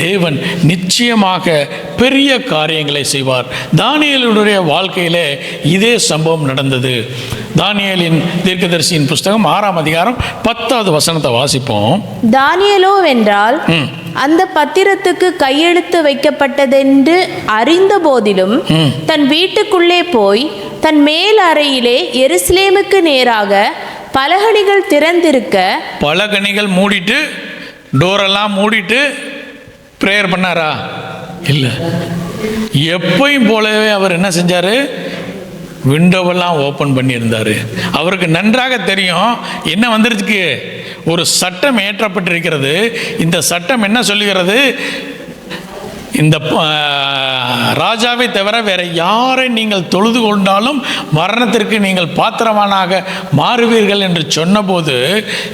தேவன் நிச்சயமாக பெரிய காரியங்களை செய்வார். தானியேலுடைய வாழ்க்கையிலே இதே சம்பவம் நடந்தது. தானியேலின் தீர்க்கதரிசியின் புஸ்தகம் 6ஆம் அதிகாரம் 10வது வசனத்தை வாசிப்போம். தானியேலோ வென்றால் அந்த பத்திரத்துக்கு கையெழுத்து வைக்கப்பட்டதென்று அறிந்த போதிலும் தன் வீட்டுக்குள்ளே போய் தன் மேல் அறையிலே எருசலேமுக்கு நேராக பலகணிகள் திறந்திருக்க, பலகணிகள் மூடிட்டு, டோரெல்லாம் மூடிட்டு பிரேயர் பண்ணாரா? இல்லை. எப்பயும் போலவே அவர் என்ன செஞ்சாரு? விண்டோவெல்லாம் ஓப்பன் பண்ணியிருந்தார். அவருக்கு நன்றாக தெரியும் என்ன வந்துருக்கு. ஒரு சட்டம் ஏற்றப்பட்டிருக்கிறது. இந்த சட்டம் என்ன சொல்லுகிறது? இந்த ராஜாவை தவிர வேற யாரை நீங்கள் தொழுது கொண்டாலும் மரணத்திற்கு நீங்கள் பாத்திரவானாக மாறுவீர்கள் என்று சொன்னபோது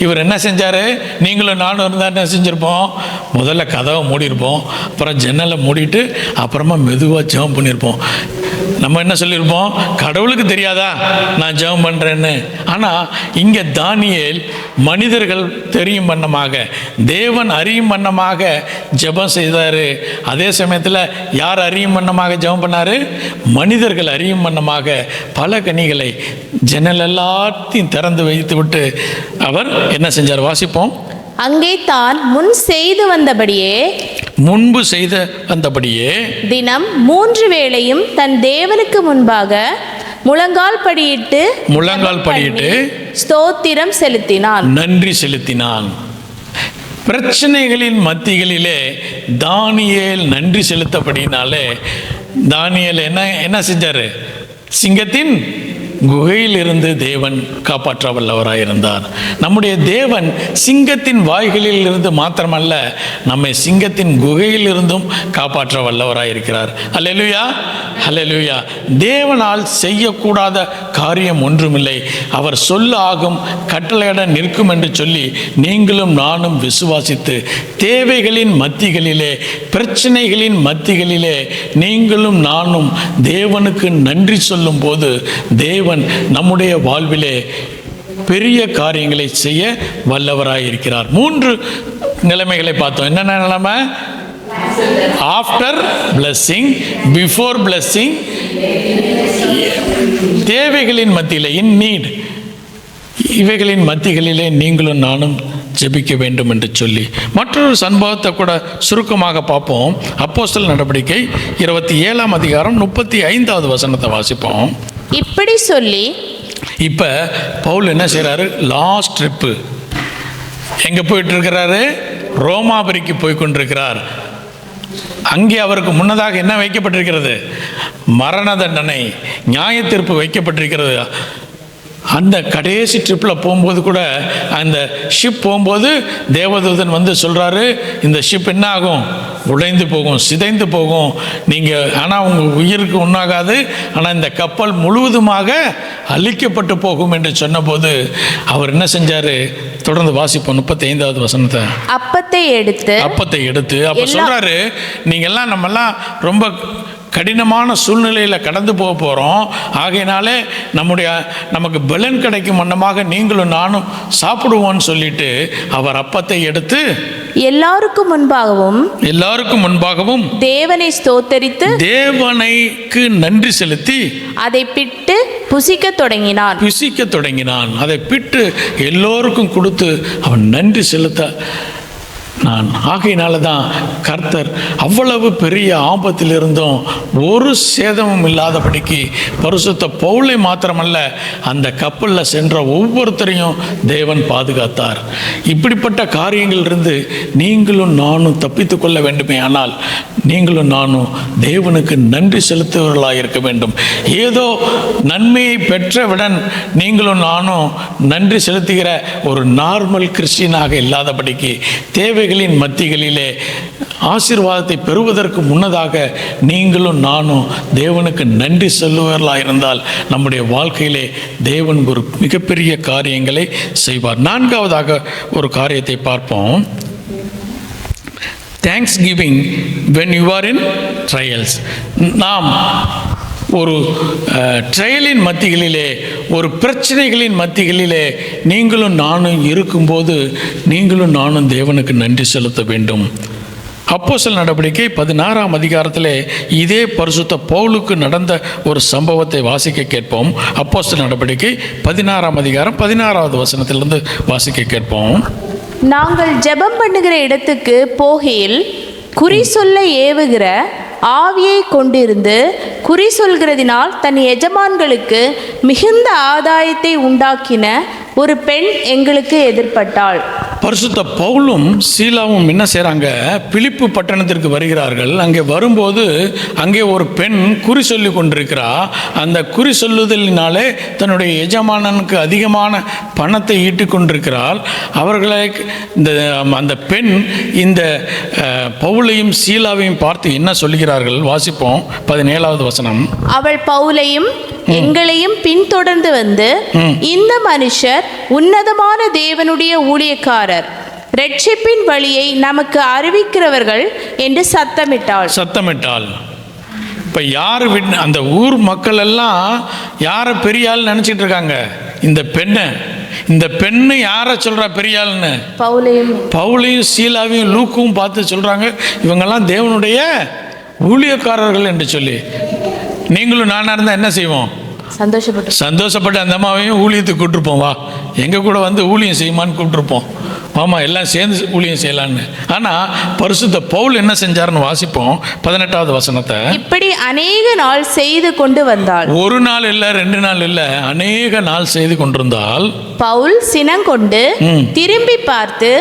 இவர் என்ன செஞ்சார்? நீங்களும் நானும் இருந்தால் என்ன செஞ்சுருப்போம்? முதல்ல கதவை மூடியிருப்போம், அப்புறம் ஜன்னலை மூடிட்டு அப்புறமா மெதுவாக ஜெபம் பண்ணியிருப்போம். நம்ம என்ன சொல்லியிருப்போம்? கடவுளுக்கு தெரியாதா நான் ஜெபம் பண்ணுறேன்னு? ஆனால் இங்கே தானியேல் மனிதர்கள் தெரியும் வண்ணமாக, தேவன் அறியும் வண்ணமாக ஜெபம் செய்தார். அதே சமயத்தில் யார் அறியும் வண்ணமாக ஜெபம் பண்ணார்? மனிதர்கள் அறியும் வண்ணமாக பல கனிகளை ஜன்னல் எல்லாத்தையும் திறந்து வைத்து விட்டு அவர் என்ன செஞ்சார்? வாசிப்போம். அங்கே தான் முன்பு செய்து வந்தபடியே தினம் 3 வேளையும் தன் தேவனுக்கு முன்பாக முழங்கால் படியிட்டு ஸ்தோத்திரம் செலுத்தினான், நன்றி செலுத்தினான். பிரச்சனைகளின் மத்திகளிலே தானியேல் நன்றி செலுத்தப்படினாலே தானியேல் என்ன செஞ்சாரு? சிங்கத்தின் குகையில் இருந்து தேவன் காப்பாற்ற வல்லவராயிருந்தார். நம்முடைய தேவன் சிங்கத்தின் வாய்களில் இருந்து மாத்திரமல்ல, நம்மை சிங்கத்தின் குகையில் இருந்தும் காப்பாற்ற வல்லவராயிருக்கிறார். அல்லேலூயா, அல்லேலூயா. தேவனால் செய்யக்கூடாத காரியம் ஒன்றுமில்லை. அவர் சொல்ல ஆகும், கட்டளையிட நிற்கும் என்று சொல்லி நீங்களும் நானும் விசுவாசித்து தேவைகளின் மத்திகளிலே, பிரச்சனைகளின் மத்திகளிலே நீங்களும் நானும் தேவனுக்கு நன்றி சொல்லும் போது தேவன் நம்முடைய வாழ்விலே பெரிய காரியங்களை செய்ய வல்லவராயிருக்கிறார். 3 நிலைமைகளை பார்த்தோம். என்னென்ன நிலைமை? ஆஃப்டர் பிளஸிங், பிஃபோர் பிளஸிங், தேவைகளின் மத்தியிலே, இன் நீட், இவைகளின் மத்திகளிலே நீங்களும் நானும் ஜெபிக்க வேண்டும் என்று சொல்லி மற்றொரு சம்பவத்தை கூட சுருக்கமாக பார்ப்போம். அப்போஸ்தலர் நடவடிக்கை 27ஆம் அதிகாரம் 35வது வசனத்தை வாசிப்போம். இப்படி சொல்லி இப்ப பவுல் என்ன செய்யறாரு? லாஸ்ட் ட்ரிப்பு எங்க போயிட்டு இருக்கிறாரு? ரோமாபுரிக்கு போய் கொண்டிருக்கிறார். அங்கே அவருக்கு முன்னதாக என்ன வைக்கப்பட்டிருக்கிறது? மரண தண்டனை, நியாய தீர்ப்பு வைக்கப்பட்டிருக்கிறது. அந்த கடைசி ட்ரிப்பில் போகும்போது கூட அந்த ஷிப் போகும்போது தேவதூதன் வந்து சொல்கிறாரு, இந்த ஷிப் என்ன ஆகும்? உடைந்து போகும், சிதைந்து போகும். நீங்கள் ஆனால் உங்கள் உயிருக்கு ஒன்றாகாது, ஆனால் இந்த கப்பல் முழுவதுமாக அழிக்கப்பட்டு போகும் என்று சொன்னபோது அவர் என்ன செஞ்சார்? தொடர்ந்து வாசிப்போம் 35வது வசனத்தை. அப்பத்தை எடுத்து அப்போ சொல்கிறாரு, நீங்கள்லாம் நம்மெல்லாம் ரொம்ப கடினமான சூழ்நிலையில் கடந்து போக போகிறோம். ஆகையினாலே நமக்கு பலன் கிடைக்கும் வண்ணமாக நீங்களும் நானும் சாப்பிடுவோன்னு சொல்லிட்டு அவர் அப்பத்தை எடுத்து எல்லாருக்கும் முன்பாகவும் தேவனை ஸ்தோத்தரித்து தேவனுக்கு நன்றி செலுத்தி அதை பிட்டு புசிக்க தொடங்கினான். அதை பிட்டு எல்லோருக்கும் கொடுத்து அவன் நன்றி செலுத்த நான். ஆகையினால தான் கர்த்தர் அவ்வளவு பெரிய ஆபத்தில் இருந்தும் ஒரு சேதமும் இல்லாதபடிக்கு பரிசுத்த பவுலை மாத்திரமல்ல, அந்த கப்பலில் சென்ற ஒவ்வொருத்தரையும் தேவன் பாதுகாத்தார். இப்படிப்பட்ட காரியங்களிலிருந்து நீங்களும் நானும் தப்பித்து கொள்ள வேண்டுமே ஆனால் நீங்களும் நானும் தேவனுக்கு நன்றி செலுத்துவர்களாக இருக்க வேண்டும். ஏதோ நன்மையை பெற்றவுடன் நீங்களும் நானும் நன்றி செலுத்துகிற ஒரு நார்மல் கிறிஸ்டியனாக இல்லாதபடிக்கு தேவைகளின் மத்திகளிலே ஆசீர்வாதத்தை பெறுவதற்கு முன்னதாக நீங்களும் நானும் தேவனுக்கு நன்றி சொல்லுவர்களாக இருந்தால் நம்முடைய வாழ்க்கையிலே தேவன் ஒரு மிகப்பெரிய காரியங்களை செய்வார். நான்காவதாக ஒரு காரியத்தை பார்ப்போம். Thanks giving when you are in trials. நாம் ஒரு ட்ரையலின் மத்திகளிலே, ஒரு பிரச்சனைகளின் மத்திகளிலே நீங்களும் நானும் இருக்கும்போது நீங்களும் நானும் தேவனுக்கு நன்றி செலுத்த வேண்டும். அப்போஸ்தலர் நடவடிக்கை 16ஆம் அதிகாரத்திலே இதே பரிசுத்த பவுலுக்கு நடந்த ஒரு சம்பவத்தை வாசிக்க கேட்போம். அப்போஸ்தலர் நடவடிக்கை 16ஆம் அதிகாரம் 16வது வசனத்திலிருந்து வாசிக்க கேட்போம். நாங்கள் ஜெபம் பண்ணுகிற இடத்துக்கு போகையில் குறி சொல்ல ஏவுகிற ஆவியை கொண்டிருந்து குறி சொல்கிறதினால் தன் எஜமான்களுக்கு மிகுந்த ஆதாயத்தை உண்டாக்கின ஒரு பெண் எங்களுக்கு எதிர்பட்டாள். பரிசுத்த பவுலும் சீலாவும் என்ன செய்கிறாங்க, பிலிப்பு பட்டணத்திற்கு வருகிறார்கள். அங்கே வரும்போது அங்கே ஒரு பெண் குறி சொல்லி கொண்டிருக்கிறா. அந்த குறி சொல்லுதலினாலே தன்னுடைய எஜமானனுக்கு அதிகமான பணத்தை ஈட்டி கொண்டிருக்கிறாள். அவர்களை அந்த பெண் இந்த பவுலையும் சீலாவையும் பார்த்து என்ன சொல்கிறார்கள் வாசிப்போம். 17வது வசனம். அவள் பவுலையும் எங்களையும் பின்தொடர்ந்து வந்து, இந்த மனுஷர் உன்னதமான தேவனுடைய ஊழியக்காரர், ரட்சிப்பின் வழியை நமக்கு அறிவிக்கிறவர்கள் என்று சத்தமிட்டாள். இப்போ யார் அந்த ஊர் மக்கள் எல்லாம் யாரை பெரிய ஆள் நினச்சிட்டு இருக்காங்க? இந்த பெண்ணு யாரை சொல்கிறா பெரிய ஆள்னு? பவுலையும் சீலாவையும் லூக்கும் பார்த்து சொல்கிறாங்க, இவங்கெல்லாம் தேவனுடைய ஊழியக்காரர்கள் என்று சொல்லி. நீங்களும் நானாக இருந்தால் என்ன செய்வோம்? சந்தோஷப்பட்டு அந்த அம்மாவையும் ஊழியத்துக்கு கூப்பிட்டுருப்போம். வா, எங்கள் கூட வந்து ஊழியம் செய்யுமான்னு கூப்பிட்டுருப்போம். ஆமாம், எல்லாம் சேர்ந்து ஊழியம் செய்யலான்னு. ஆனால் பரிசுத்த பவுல் என்ன செஞ்சாருன்னு வாசிப்போம் 18வது வசனத்தை. இப்படி அநேக நாள் செய்து கொண்டு வந்தாள். ஒரு நாள் இல்லை, 2 நாள் இல்லை, அநேக நாள் செய்து கொண்டிருந்தால் பவுல் சினங்கொண்டு திரும்பி பார்த்து,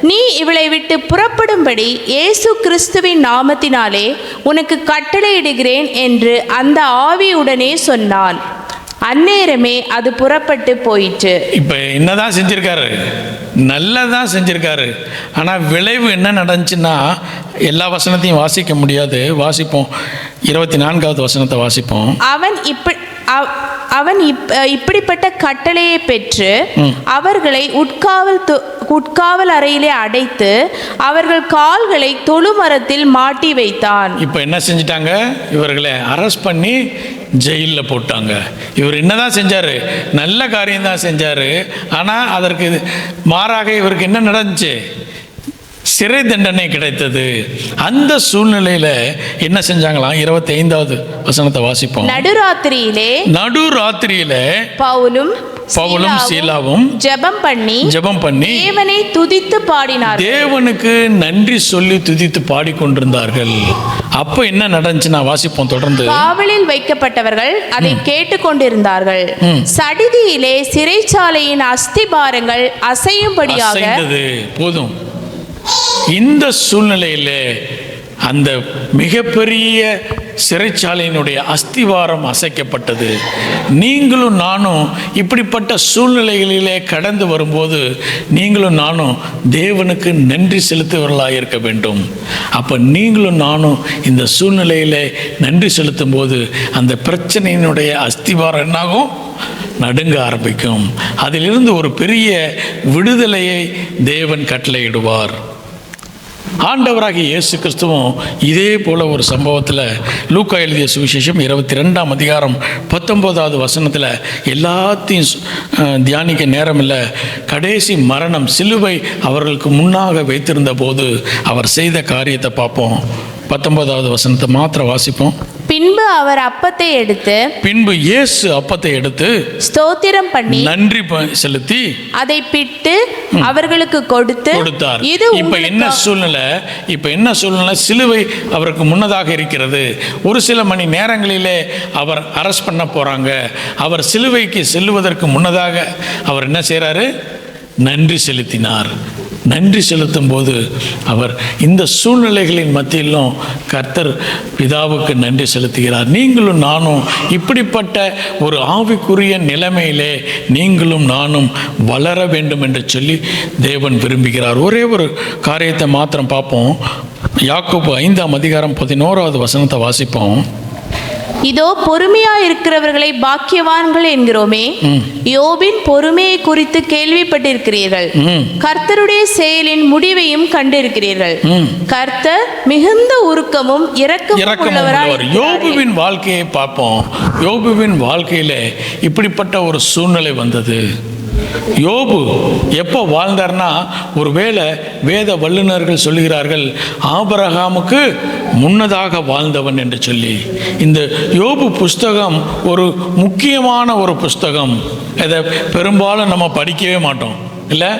நீ இவளை விட்டு புறப்படும்படி இயேசு கிறிஸ்துவின் நாமத்தினாலே உனக்கு கட்டளையிடுகிறேன் என்று அந்த ஆவியுடனே சொன்னான். அந்நேரமே அது புறப்பட்டு போயிற்று. இப்போ என்னதான் செஞ்சிருக்காரு? நல்லதான் செஞ்சிருக்காரு. ஆனால் விளைவு என்ன நடந்துச்சுன்னா எல்லா வசனத்தையும் வாசிக்க முடியாது. வாசிப்போம், 24வது வசனத்தை வாசிப்போம். அவன் இப்படிப்பட்ட கட்டளையை பெற்று அவர்களை உட்காவல் அறையிலே அடைத்து அவர்கள் கால்களை தொழுமரத்தில் மாட்டி வைத்தான். இப்போ என்ன செஞ்சிட்டாங்க? இவர்களை அரெஸ்ட் பண்ணி ஜெயிலில் போட்டாங்க. இவர் என்னதான் செஞ்சாரு? நல்ல காரியம் தான் செஞ்சாரு. ஆனால் அதற்கு மாறாக இவருக்கு என்ன நடந்துச்சு? சிறை தண்டனை கிடைத்தது. அந்த சூழ்நிலையில என்ன செஞ்சாங்களாம்? 25வது வசனத்தை வாசிப்போம். நடுராத்திரியிலே பவுலும் சீலாவும் ஜெபம் பண்ணி தேவனை துதித்து பாடினார்கள். தேவனுக்கு நன்றி சொல்லி துதித்து பாடிக்கொண்டிருந்தார்கள். அப்ப என்ன நடந்துச்சுன்னா வாசிப்போம் தொடர்ந்து. காவலில் வைக்கப்பட்டவர்கள் அதை கேட்டுக்கொண்டிருந்தார்கள். சடிதியிலே சிறைச்சாலையின் அஸ்திபாரங்கள் அசையும்படியாக. போதும். இந்த சூழ்நிலையில் அந்த மிகப்பெரிய சிறைச்சாலையினுடைய அஸ்திவாரம் அசைக்கப்பட்டது. நீங்களும் நானும் இப்படிப்பட்ட சூழ்நிலைகளிலே கடந்து வரும்போது நீங்களும் நானும் தேவனுக்கு நன்றி செலுத்துவர்களாக இருக்க வேண்டும். அப்போ நீங்களும் நானும் இந்த சூழ்நிலையில் நன்றி செலுத்தும் போது அந்த பிரச்சனையினுடைய அஸ்திவாரம் என்னாகும்? நடுங்க ஆரம்பிக்கும். அதிலிருந்து ஒரு பெரிய விடுதலையை தேவன் கட்டளையிடுவார். ஆண்டவராகிய இயேசு கிறிஸ்துவும் இதே போல ஒரு சம்பவத்தில் லூக்கா எழுதிய சுவிசேஷம் 22ஆம் அதிகாரம் 19வது வசனத்தில் எல்லாத்தையும் தியானிக்க நேரம் இல்லை. கடைசி மரணம், சிலுவை அவர்களுக்கு முன்னாக வைத்திருந்த போது அவர் செய்த காரியத்தை பார்ப்போம். 19வது வசனத்தை மாத்திரம் வாசிப்போம். பின்பு அவர் அப்பத்தை எடுத்து பின்பு இயேசு அப்பத்தை எடுத்து ஸ்தோத்திரம் பண்ணி நன்றி செலுத்தி அதை பிட்டு அவர்களுக்கு கொடுத்தார். இது இப்ப என்ன சூழ்நிலை? சிலுவை அவருக்கு முன்னதாக இருக்கிறது. ஒரு சில மணி நேரங்களிலே அவர் அரெஸ்ட் பண்ண போறாங்க. அவர் சிலுவைக்கு செல்லுவதற்கு முன்னதாக அவர் என்ன செய்றாரு? நன்றி செலுத்தினார். நன்றி செலுத்தும் போது அவர் இந்த சூழ்நிலைகளின் மத்தியிலும் கர்த்தர் பிதாவுக்கு நன்றி செலுத்துகிறார். நீங்களும் நானும் இப்படிப்பட்ட ஒரு ஆவிக்குரிய நிலைமையிலே நீங்களும் நானும் வளர வேண்டும் என்று சொல்லி தேவன் விரும்புகிறார். ஒரே ஒரு காரியத்தை மாத்திரம் பார்ப்போம். யாக்கோபு 5ஆம் அதிகாரம் 11வது வசனத்தை வாசிப்போம். இதோ பொறுமையா இருக்கிறவர்களை பாக்கியவான்கள் என்கிறோமே, யோபின் பொறுமையை குறித்து கேள்விப்பட்டிருக்கிறீர்கள், கர்த்தருடைய செயலின் முடிவையும் கண்டிருக்கிறீர்கள். கர்த்தர் மிகுந்த உருக்கமும் இரக்கமும் உள்ளவராய். யோபுவின் வாழ்க்கையை பார்ப்போம். யோபுவின் வாழ்க்கையிலே இப்படிப்பட்ட ஒரு சூழ்நிலை வந்தது. யோபு எப்போ வாழ்ந்தார்னா, ஒருவேளை வேத வல்லுநர்கள் சொல்லுகிறார்கள் ஆபிரகாமுக்கு முன்னதாக வாழ்ந்தவன் என்று சொல்லி. இந்த யோபு புஸ்தகம் ஒரு முக்கியமான ஒரு புஸ்தகம். இதை பெரும்பாலும் நம்ம படிக்கவே மாட்டோம் இல்லை.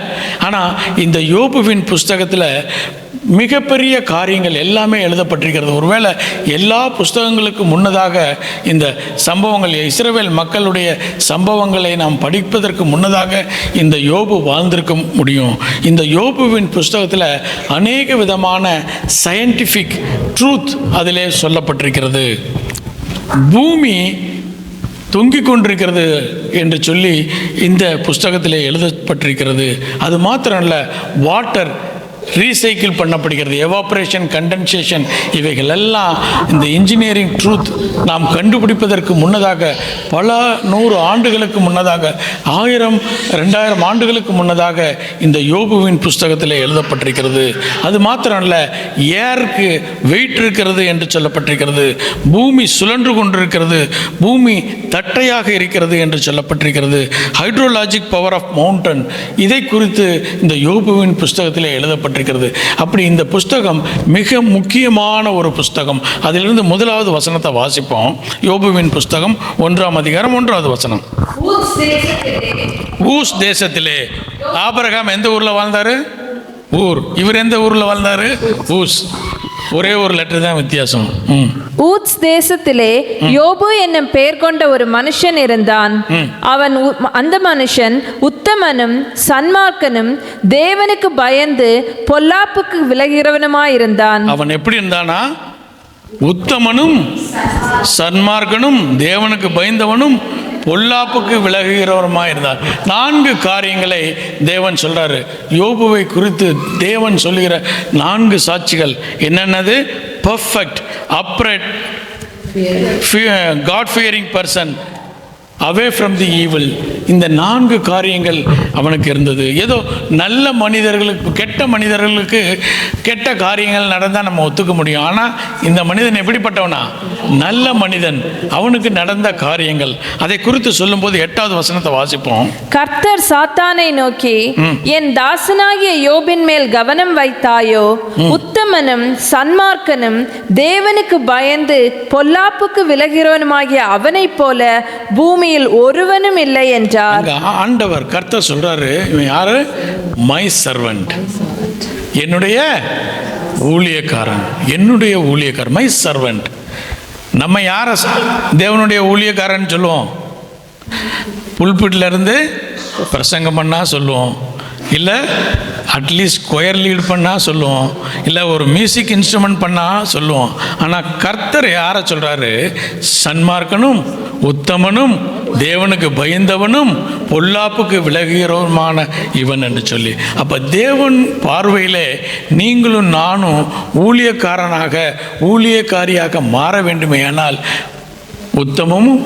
ஆனால் இந்த யோபுவின் புஸ்தகத்தில் மிகப்பெரிய காரியங்கள் எல்லாமே எழுதப்பட்டிருக்கிறது. ஒருவேளை எல்லா புஸ்தகங்களுக்கு முன்னதாக இந்த சம்பவங்கள், இஸ்ரவேல் மக்களுடைய சம்பவங்களை நாம் படிப்பதற்கு முன்னதாக இந்த யோபு வாழ்ந்திருக்க முடியும். இந்த யோபுவின் புஸ்தகத்தில் அநேக விதமான சயின்டிஃபிக் ட்ரூத் அதிலே சொல்லப்பட்டிருக்கிறது. பூமி தொங்கிக் கொண்டிருக்கிறது என்று சொல்லி இந்த புஸ்தகத்தில் எழுதப்பட்டிருக்கிறது. அது மாத்திரம் இல்லை, வாட்டர் ரீசைக்கிள் பண்ணப்படுகிறது, எவாப்ரேஷன், கண்டென்சேஷன், இவைகள் எல்லாம் இந்த இன்ஜினியரிங் ட்ரூத் நாம் கண்டுபிடிப்பதற்கு முன்னதாக, பல 100 ஆண்டுகளுக்கு முன்னதாக, 1000 2000 ஆண்டுகளுக்கு முன்னதாக இந்த யோபுவின் புஸ்தகத்தில் எழுதப்பட்டிருக்கிறது. அது மாத்திரம் இல்லை, ஏருக்கு வெயிட் இருக்கிறது என்று சொல்லப்பட்டிருக்கிறது, பூமி சுழன்று கொண்டிருக்கிறது, பூமி தட்டையாக இருக்கிறது என்று சொல்லப்பட்டிருக்கிறது, ஹைட்ரோலாஜிக் பவர் ஆஃப் மவுண்டன், இதை குறித்து இந்த யோபுவின் புஸ்தகத்தில் எழுதப்பட்டிருக்கிறது. அப்படி இந்த புஸ்தகம் மிக முக்கியமான ஒரு புஸ்தகம். அதிலிருந்து முதலாவது வசனத்தை வாசிப்போம். யோபுவின் புஸ்தகம் 1ஆம் அதிகாரம் 1வது வசனம். ஊஸ் தேசத்திலே ஆபிரகாம் எந்த ஊர்ல வாழ்ந்தாரு? ஊர். இவர் எந்த ஊர்ல வாழ்ந்தாரு? ஊஸ். ஒரே ஒரு லெட்டர் தான் வித்தியாசம். ஊத்ஸ் தேசத்திலே யோபு என்னும் பெயர் கொண்ட ஒரு மனுஷன் இருந்தான். அந்த மனுஷன் உத்தமனும் சன்மார்க்கனும் தேவனுக்கு பயந்து பொல்லாப்புக்கு விலகிறவனுமாயிருந்தான். அவன் எப்படி இருந்தானா? உத்தமனும் சன்மார்க்கனும் தேவனுக்கு பயந்தவனும் பொல்லாப்புக்கு விலகுகிறவருமாக இருந்தார். 4 காரியங்களை தேவன் சொல்றாரு. யோபுவை குறித்து தேவன் சொல்லுகிற 4 சாட்சிகள் என்னென்னது? Perfect, upright, God fearing person, away from the evil. இந்த 4 காரியங்கள் அவனுக்கு இருந்தது. ஏதோ நல்ல மனிதர்களுக்கு, கெட்ட மனிதர்களுக்கு கெட்ட காரியங்கள் நடந்தால் நம்ம ஒத்துக்க முடியும். ஆனால் இந்த மனிதன் எப்படிப்பட்டவனா? நல்ல மனிதன். அவனுக்கு நடந்த காரியங்கள் அதை குறித்து சொல்லும்போது 8வது வசனத்தை வாசிப்போம். கர்த்தர் சாத்தானை நோக்கி, என் தாசனாகிய யோபின் மேல் கவனம் வைத்தாயோ? உத்தமனும் சன்மார்க்கனும் தேவனுக்கு பயந்து பொல்லாப்புக்கு விலகிறவனுமாகிய அவனைப் போல பூமி ஒருவனும் இல்லை என்றார். ஆண்டவர் கர்த்தர் சொல்றாரு, இவன் யாரு? மை சர்வன்ட், என்னுடைய ஊழியக்காரன், என்னுடைய ஊழியக்காரன், மை சர்வன்ட். நம்ம யார தேவனுடைய ஊழியக்காரன் சொல்லுவோம்? புல்பிட்ல இருந்து பிரசங்கம் பண்ணா சொல்லுவோம், இல்லை அட்லீஸ்ட் கொயர் லீட் பண்ணால் சொல்லுவோம், இல்லை ஒரு மியூசிக் இன்ஸ்ட்ருமெண்ட் பண்ணால் சொல்லுவோம். ஆனால் கர்த்தர் யாரை சொல்கிறாரு? சன்மார்க்கனும் உத்தமனும் தேவனுக்கு பயந்தவனும் பொல்லாப்புக்கு விலகுகிறவருமான இவன் என்று சொல்லி. அப்போ தேவன் பார்வையிலே நீங்களும் நானும் ஊழியக்காரனாக, ஊழியக்காரியாக மாற வேண்டுமே. ஆனால் உத்தமமும்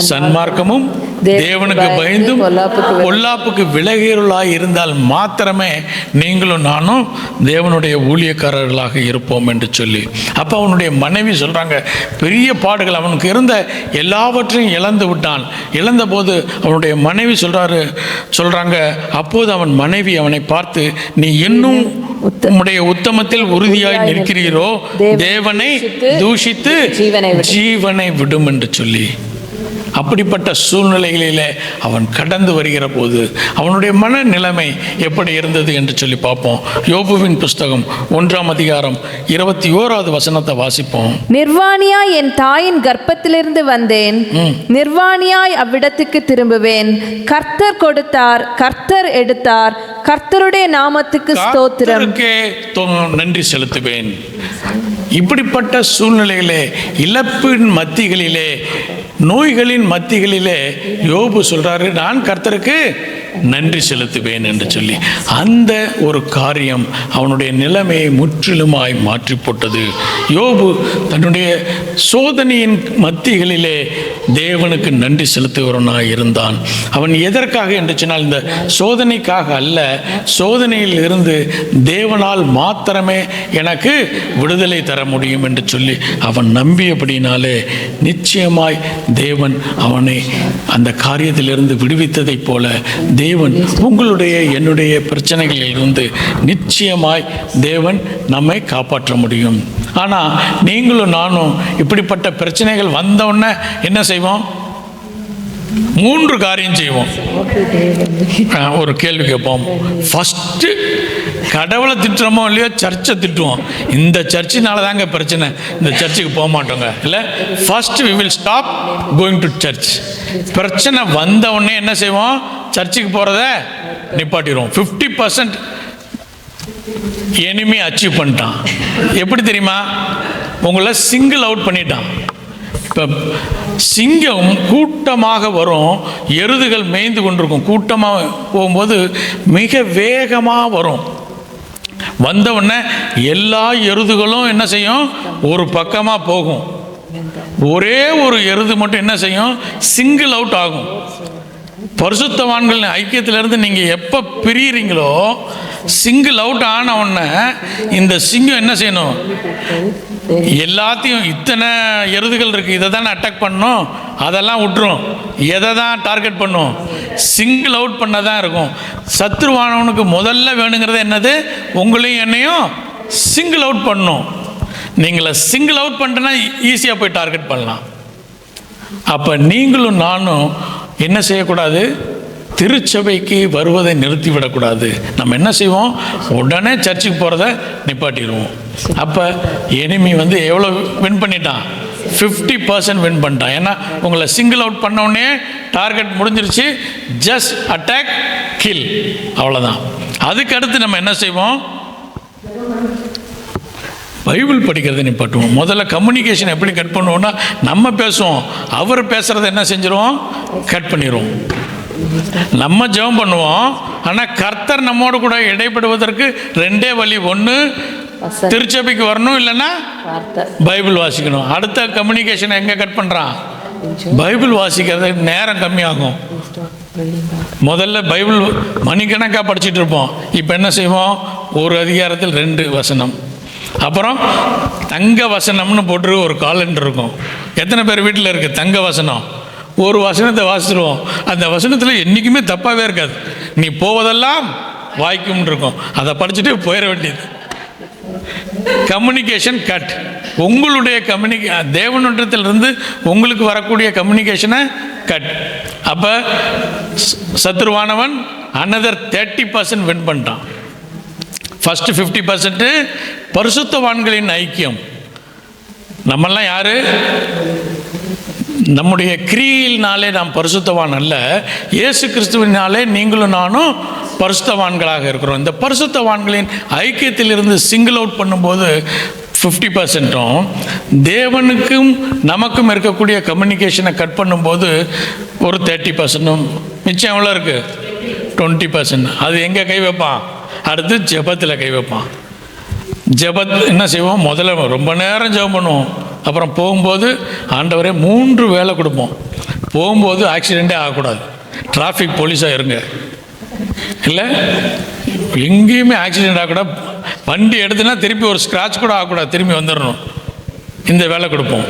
சன்மார்க்கமும் தேவனுக்கு பயந்தும் பொல்லாப்புக்கு விலகியவர்களாக இருந்தால் மாத்திரமே நீங்களும் நானும் தேவனுடைய ஊழியக்காரர்களாக இருப்போம் என்று சொல்லி. அப்போ அவனுடைய மனைவி சொல்கிறாங்க, பெரிய பாடுகள், அவனுக்கு இருந்த எல்லாவற்றையும் இழந்து விட்டான். இழந்த போது அவனுடைய மனைவி சொல்கிறாங்க, அப்போது அவன் மனைவி அவனை பார்த்து, நீ இன்னும் உம்முடைய உத்தமத்தில் உறுதியாய் நிற்கிறீரோ தேவனை தூஷித்து ஜீவனை விடும் என்று சொல்லி, அப்படிப்பட்ட சூழ்நிலைகளிலே அவன் கடந்து வருகிற போது அவனுடைய மன நிலைமை எப்படி இருந்தது என்று சொல்லி பார்ப்போம். யோபுவின் புஸ்தகம் 1ஆம் அதிகாரம் 21வது வசனத்தை வாசிப்போம். நிர்வாணியாய் என் தாயின் கர்ப்பத்திலிருந்து வந்தேன், நிர்வாணியாய் அவ்விடத்துக்கு திரும்புவேன். கர்த்தர் கொடுத்தார், கர்த்தர் எடுத்தார், கர்த்தருடைய நாமத்துக்கு ஸ்தோத்திரம். நன்றி செலுத்துவேன். இப்படிப்பட்ட சூழ்நிலையிலே, இழப்பின் மத்திகளிலே, நோய்களின் மத்திகளிலே யோபு சொல்றாரு, நான் கர்த்தருக்கு நன்றி செலுத்துவேன் என்று சொல்லி. அந்த ஒரு காரியம் அவனுடைய நிலைமையை முற்றிலுமாய் மாற்றி போட்டது. யோபு தன்னுடைய சோதனையின் மத்திகளிலே தேவனுக்கு நன்றி செலுத்துகிறவனாய் இருந்தான். அவன் எதற்காக என்று சொன்னால், இந்த சோதனைக்காக அல்ல, சோதனையில் இருந்து தேவனால் மாத்திரமே எனக்கு விடுதலை தர முடியும் என்று சொல்லி அவன் நம்பியபடினாலே நிச்சயமாய் தேவன் அவனை அந்த காரியத்திலிருந்து விடுவித்ததைப் போல தேவன் உங்களுடைய என்னுடைய பிரச்சனைகளில் இருந்து நிச்சயமாய் தேவன் நம்மை காப்பாற்ற முடியும். ஆனால் நீங்களும் நானும் இப்படிப்பட்ட பிரச்சனைகள் வந்தவுடனே என்ன செய்வோம்? 3 காரியம் செய்வோம். ஒரு கேள்வி கேட்போம். ஃபஸ்ட்டு கடவுளை திட்டுறோமோ இல்லையோ, சர்ச்சை திட்டுவோம். இந்த சர்ச்சினால தாங்க பிரச்சனை, இந்த சர்ச்சுக்கு போக மாட்டோங்க. இல்லை, first we will stop going to church. பிரச்சனை வந்த உடனே என்ன செய்வோம்? சர்ச்சுக்கு போகிறத நிப்பாட்டிடுவோம். 50% எனிமி அச்சீவ் பண்ணிட்டான். எப்படி தெரியுமா? உங்களை சிங்கிள் அவுட் பண்ணிட்டான். இப்போ சிங்கம் கூட்டமாக வரும், எருதுகள் மேய்ந்து கொண்டிருக்கும். கூட்டமாக போகும்போது மிக வேகமாக வரும். வந்தவுடனே எல்லா எருதுகளும் என்ன செய்யும்? ஒரு பக்கமாக போகும். ஒரே ஒரு எருது மட்டும் என்ன செய்யும்? சிங்கிள் அவுட் ஆகும். பரிசுத்தவான்களின் ஐக்கியத்திலிருந்து நீங்கள் எப்போ பிரிகிறீங்களோ, சிங்கிள் அவுட் ஆன உடனே இந்த சிங்கம் என்ன செய்யணும்? எல்லாத்தையும், இத்தனை எருதுகள் இருக்குது, இதை தானே அட்டாக் பண்ணணும், அதெல்லாம் விட்டுரும். எதை தான் டார்கெட் பண்ணும்? சிங்கிள் அவுட் பண்ண தான் இருக்கும். சத்ருவானவனுக்கு முதல்ல வேணுங்கிறது என்னது? உங்களையும் என்னையும் சிங்கிள் அவுட் பண்ணணும். நீங்களை சிங்கிள் அவுட் பண்ணிட்டேன்னா ஈஸியாக போய் டார்கெட் பண்ணலாம். அப்போ நீங்களும் நானும் என்ன செய்யக்கூடாது? திருச்சபைக்கு வருவதை நிறுத்திவிடக்கூடாது. நம்ம என்ன செய்வோம்? உடனே சர்ச்சுக்கு போகிறத நிப்பாட்டிடுவோம். அப்போ எனிமி எவ்வளோ வின் பண்ணிட்டான்? 50% வின் பண்ணிட்டான். ஏன்னா உங்களை சிங்கிள் அவுட் பண்ணோடனே டார்கெட் முடிஞ்சிருச்சு. ஜஸ்ட் அட்டாக், கில், அவ்வளோதான். அதுக்கு அடுத்து நம்ம என்ன செய்வோம்? பைபிள் படிக்கிறத நிப்பாட்டுவோம். முதல்ல கம்யூனிகேஷன் எப்படி கட் பண்ணுவோம்னா, நம்ம பேசுவோம், அவர் பேசுகிறத என்ன செஞ்சிருவோம்? கட் பண்ணிடுவோம். நம்ம ஜெபம் பண்ணுவோம், ஆனால் கர்த்தர் நம்மோடு கூட இடைப்படுவதற்கு 2 வழி. ஒன்று திருச்சபைக்கு வரணும், இல்லைன்னா பைபிள் வாசிக்கணும். அடுத்த கம்யூனிகேஷனை எங்கே கட் பண்ணுறான்? பைபிள் வாசிக்கிறது நேரம் கம்மியாகும். முதல்ல பைபிள் மணிக்கணக்காக படிச்சுட்டு இருப்போம். இப்போ என்ன செய்வோம்? ஒரு அதிகாரத்தில் 2 வசனம். அப்புறம் தங்க வசனம்னு போட்டு ஒரு காலண்டர் இருக்கும். எத்தனை பேர் வீட்டில் இருக்குது தங்க வசனம்? ஒரு வசனத்தை வாசிடுவோம். அந்த வசனத்தில் என்றைக்குமே தப்பாகவே இருக்காது. நீ போவதெல்லாம் வாய்க்கும் இருக்கும். அதை படிச்சுட்டு போயிட வேண்டியது. Communication cut. உங்களுடைய தேவனிடத்திலிருந்து உங்களுக்கு வரக்கூடிய கம்யூனிகேஷனை கட். அப்போ சத்ருவானவன் அனதர் 30% வின் பண்ணிட்டான். ஃபஸ்ட்டு 50% பரிசுத்தவான்களின் ஐக்கியம். நம்மெல்லாம் யாரு? நம்முடைய கிரியினாலே நாம் பரிசுத்தவான் அல்ல, இயேசு கிறிஸ்துவினாலே நீங்களும் நானும் பரிசுத்தவான்களாக இருக்கிறோம். இந்த பரிசுத்தவான்களின் ஐக்கியத்திலிருந்து சிங்கிள் அவுட் பண்ணும்போது 50%ம் தேவனுக்கும் நமக்கும் இருக்கக்கூடிய கம்யூனிகேஷனை கட் பண்ணும்போது ஒரு 30%ம் மிச்சம் எவ்வளோ இருக்குது? 20%. அது எங்கே கை வைப்பான்? அடுத்து ஜெபத்தில் கை வைப்பான். என்ன செய்வோம்? முதல்ல ரொம்ப நேரம் ஜெபம் பண்ணுவோம். அப்புறம் போகும்போது ஆண்டவரே 3 வேளை கொடுப்போம். போகும்போது ஆக்சிடெண்ட்டே ஆகக்கூடாது. டிராஃபிக் போலீஸாக இருங்க. இல்லை எங்கேயுமே ஆக்சிடெண்ட் ஆகக்கூடாது. வண்டி எடுத்துனா திருப்பி ஒரு ஸ்க்ராட்ச் கூட ஆகக்கூடாது, திரும்பி வந்துடணும். இந்த வேலை கொடுப்போம்.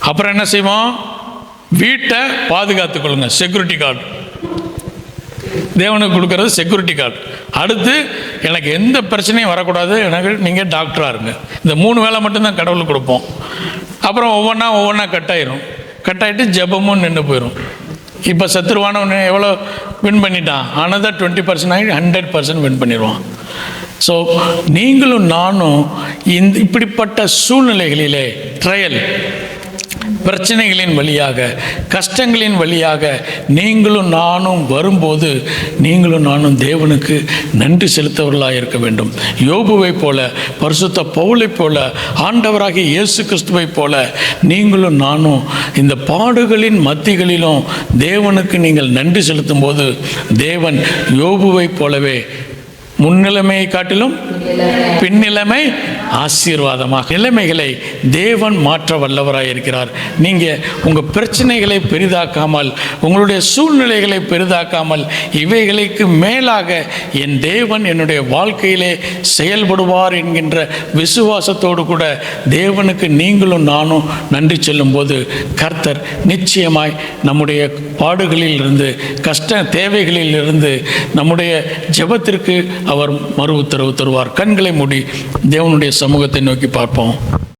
அப்புறம் என்ன செய்வோம்? வீட்டை பாதுகாத்துக்கொள்ளுங்க, செக்யூரிட்டி கார்டு. தேவனுக்கு கொடுக்கறது செக்யூரிட்டி கார்டு. அடுத்து எனக்கு எந்த பிரச்சனையும் வரக்கூடாது, எனக்கு நீங்கள் டாக்டராக இருங்க. இந்த 3 வேலை மட்டும்தான் கடவுளுக்கு கொடுப்போம். அப்புறம் ஒவ்வொன்றா கட் ஆகிட்டு ஜெபமும் நின்று போயிடும். இப்போ சத்துருவானவன் எவ்வளோ வின் பண்ணிட்டான், another 20% ஆகி 100% வின் பண்ணிடுவான். ஸோ நீங்களும் நானும் இப்படிப்பட்ட சூழ்நிலைகளிலே ட்ரையல், பிரச்சனைகளின் வழியாக, கஷ்டங்களின் வழியாக நீங்களும் நானும் வரும்போது நீங்களும் நானும் தேவனுக்கு நன்றி செலுத்தவர்களாக இருக்க வேண்டும். யோபுவை போல, பரிசுத்த பவுலை போல, ஆண்டவராகிய இயேசு கிறிஸ்துவை போல நீங்களும் நானும் இந்த பாடுகளின் மத்திகளிலும் தேவனுக்கு நீங்கள் நன்றி செலுத்தும் போது தேவன் யோபுவை போலவே முன்னிலைமையை காட்டிலும் பின்னிலைமை ஆசீர்வாதமாக நிலைமைகளை தேவன் மாற்ற வல்லவராக இருக்கிறார். நீங்கள் உங்கள் பிரச்சனைகளை பெரிதாக்காமல், உங்களுடைய சூழ்நிலைகளை பெரிதாக்காமல், இவைகளுக்கு மேலாக என் தேவன் என்னுடைய வாழ்க்கையிலே செயல்படுவார் என்கின்ற விசுவாசத்தோடு கூட தேவனுக்கு நீங்களும் நானும் நன்றி சொல்லும்போது கர்த்தர் நிச்சயமாய் நம்முடைய பாடுகளில் இருந்து, கஷ்ட தேவைகளில் இருந்து நம்முடைய ஜெபத்திற்கு அவர் மறு உத்தரவு தருவார். கண்களை மூடி தேவனுடைய சமூகத்தை நோக்கி பார்ப்போம்.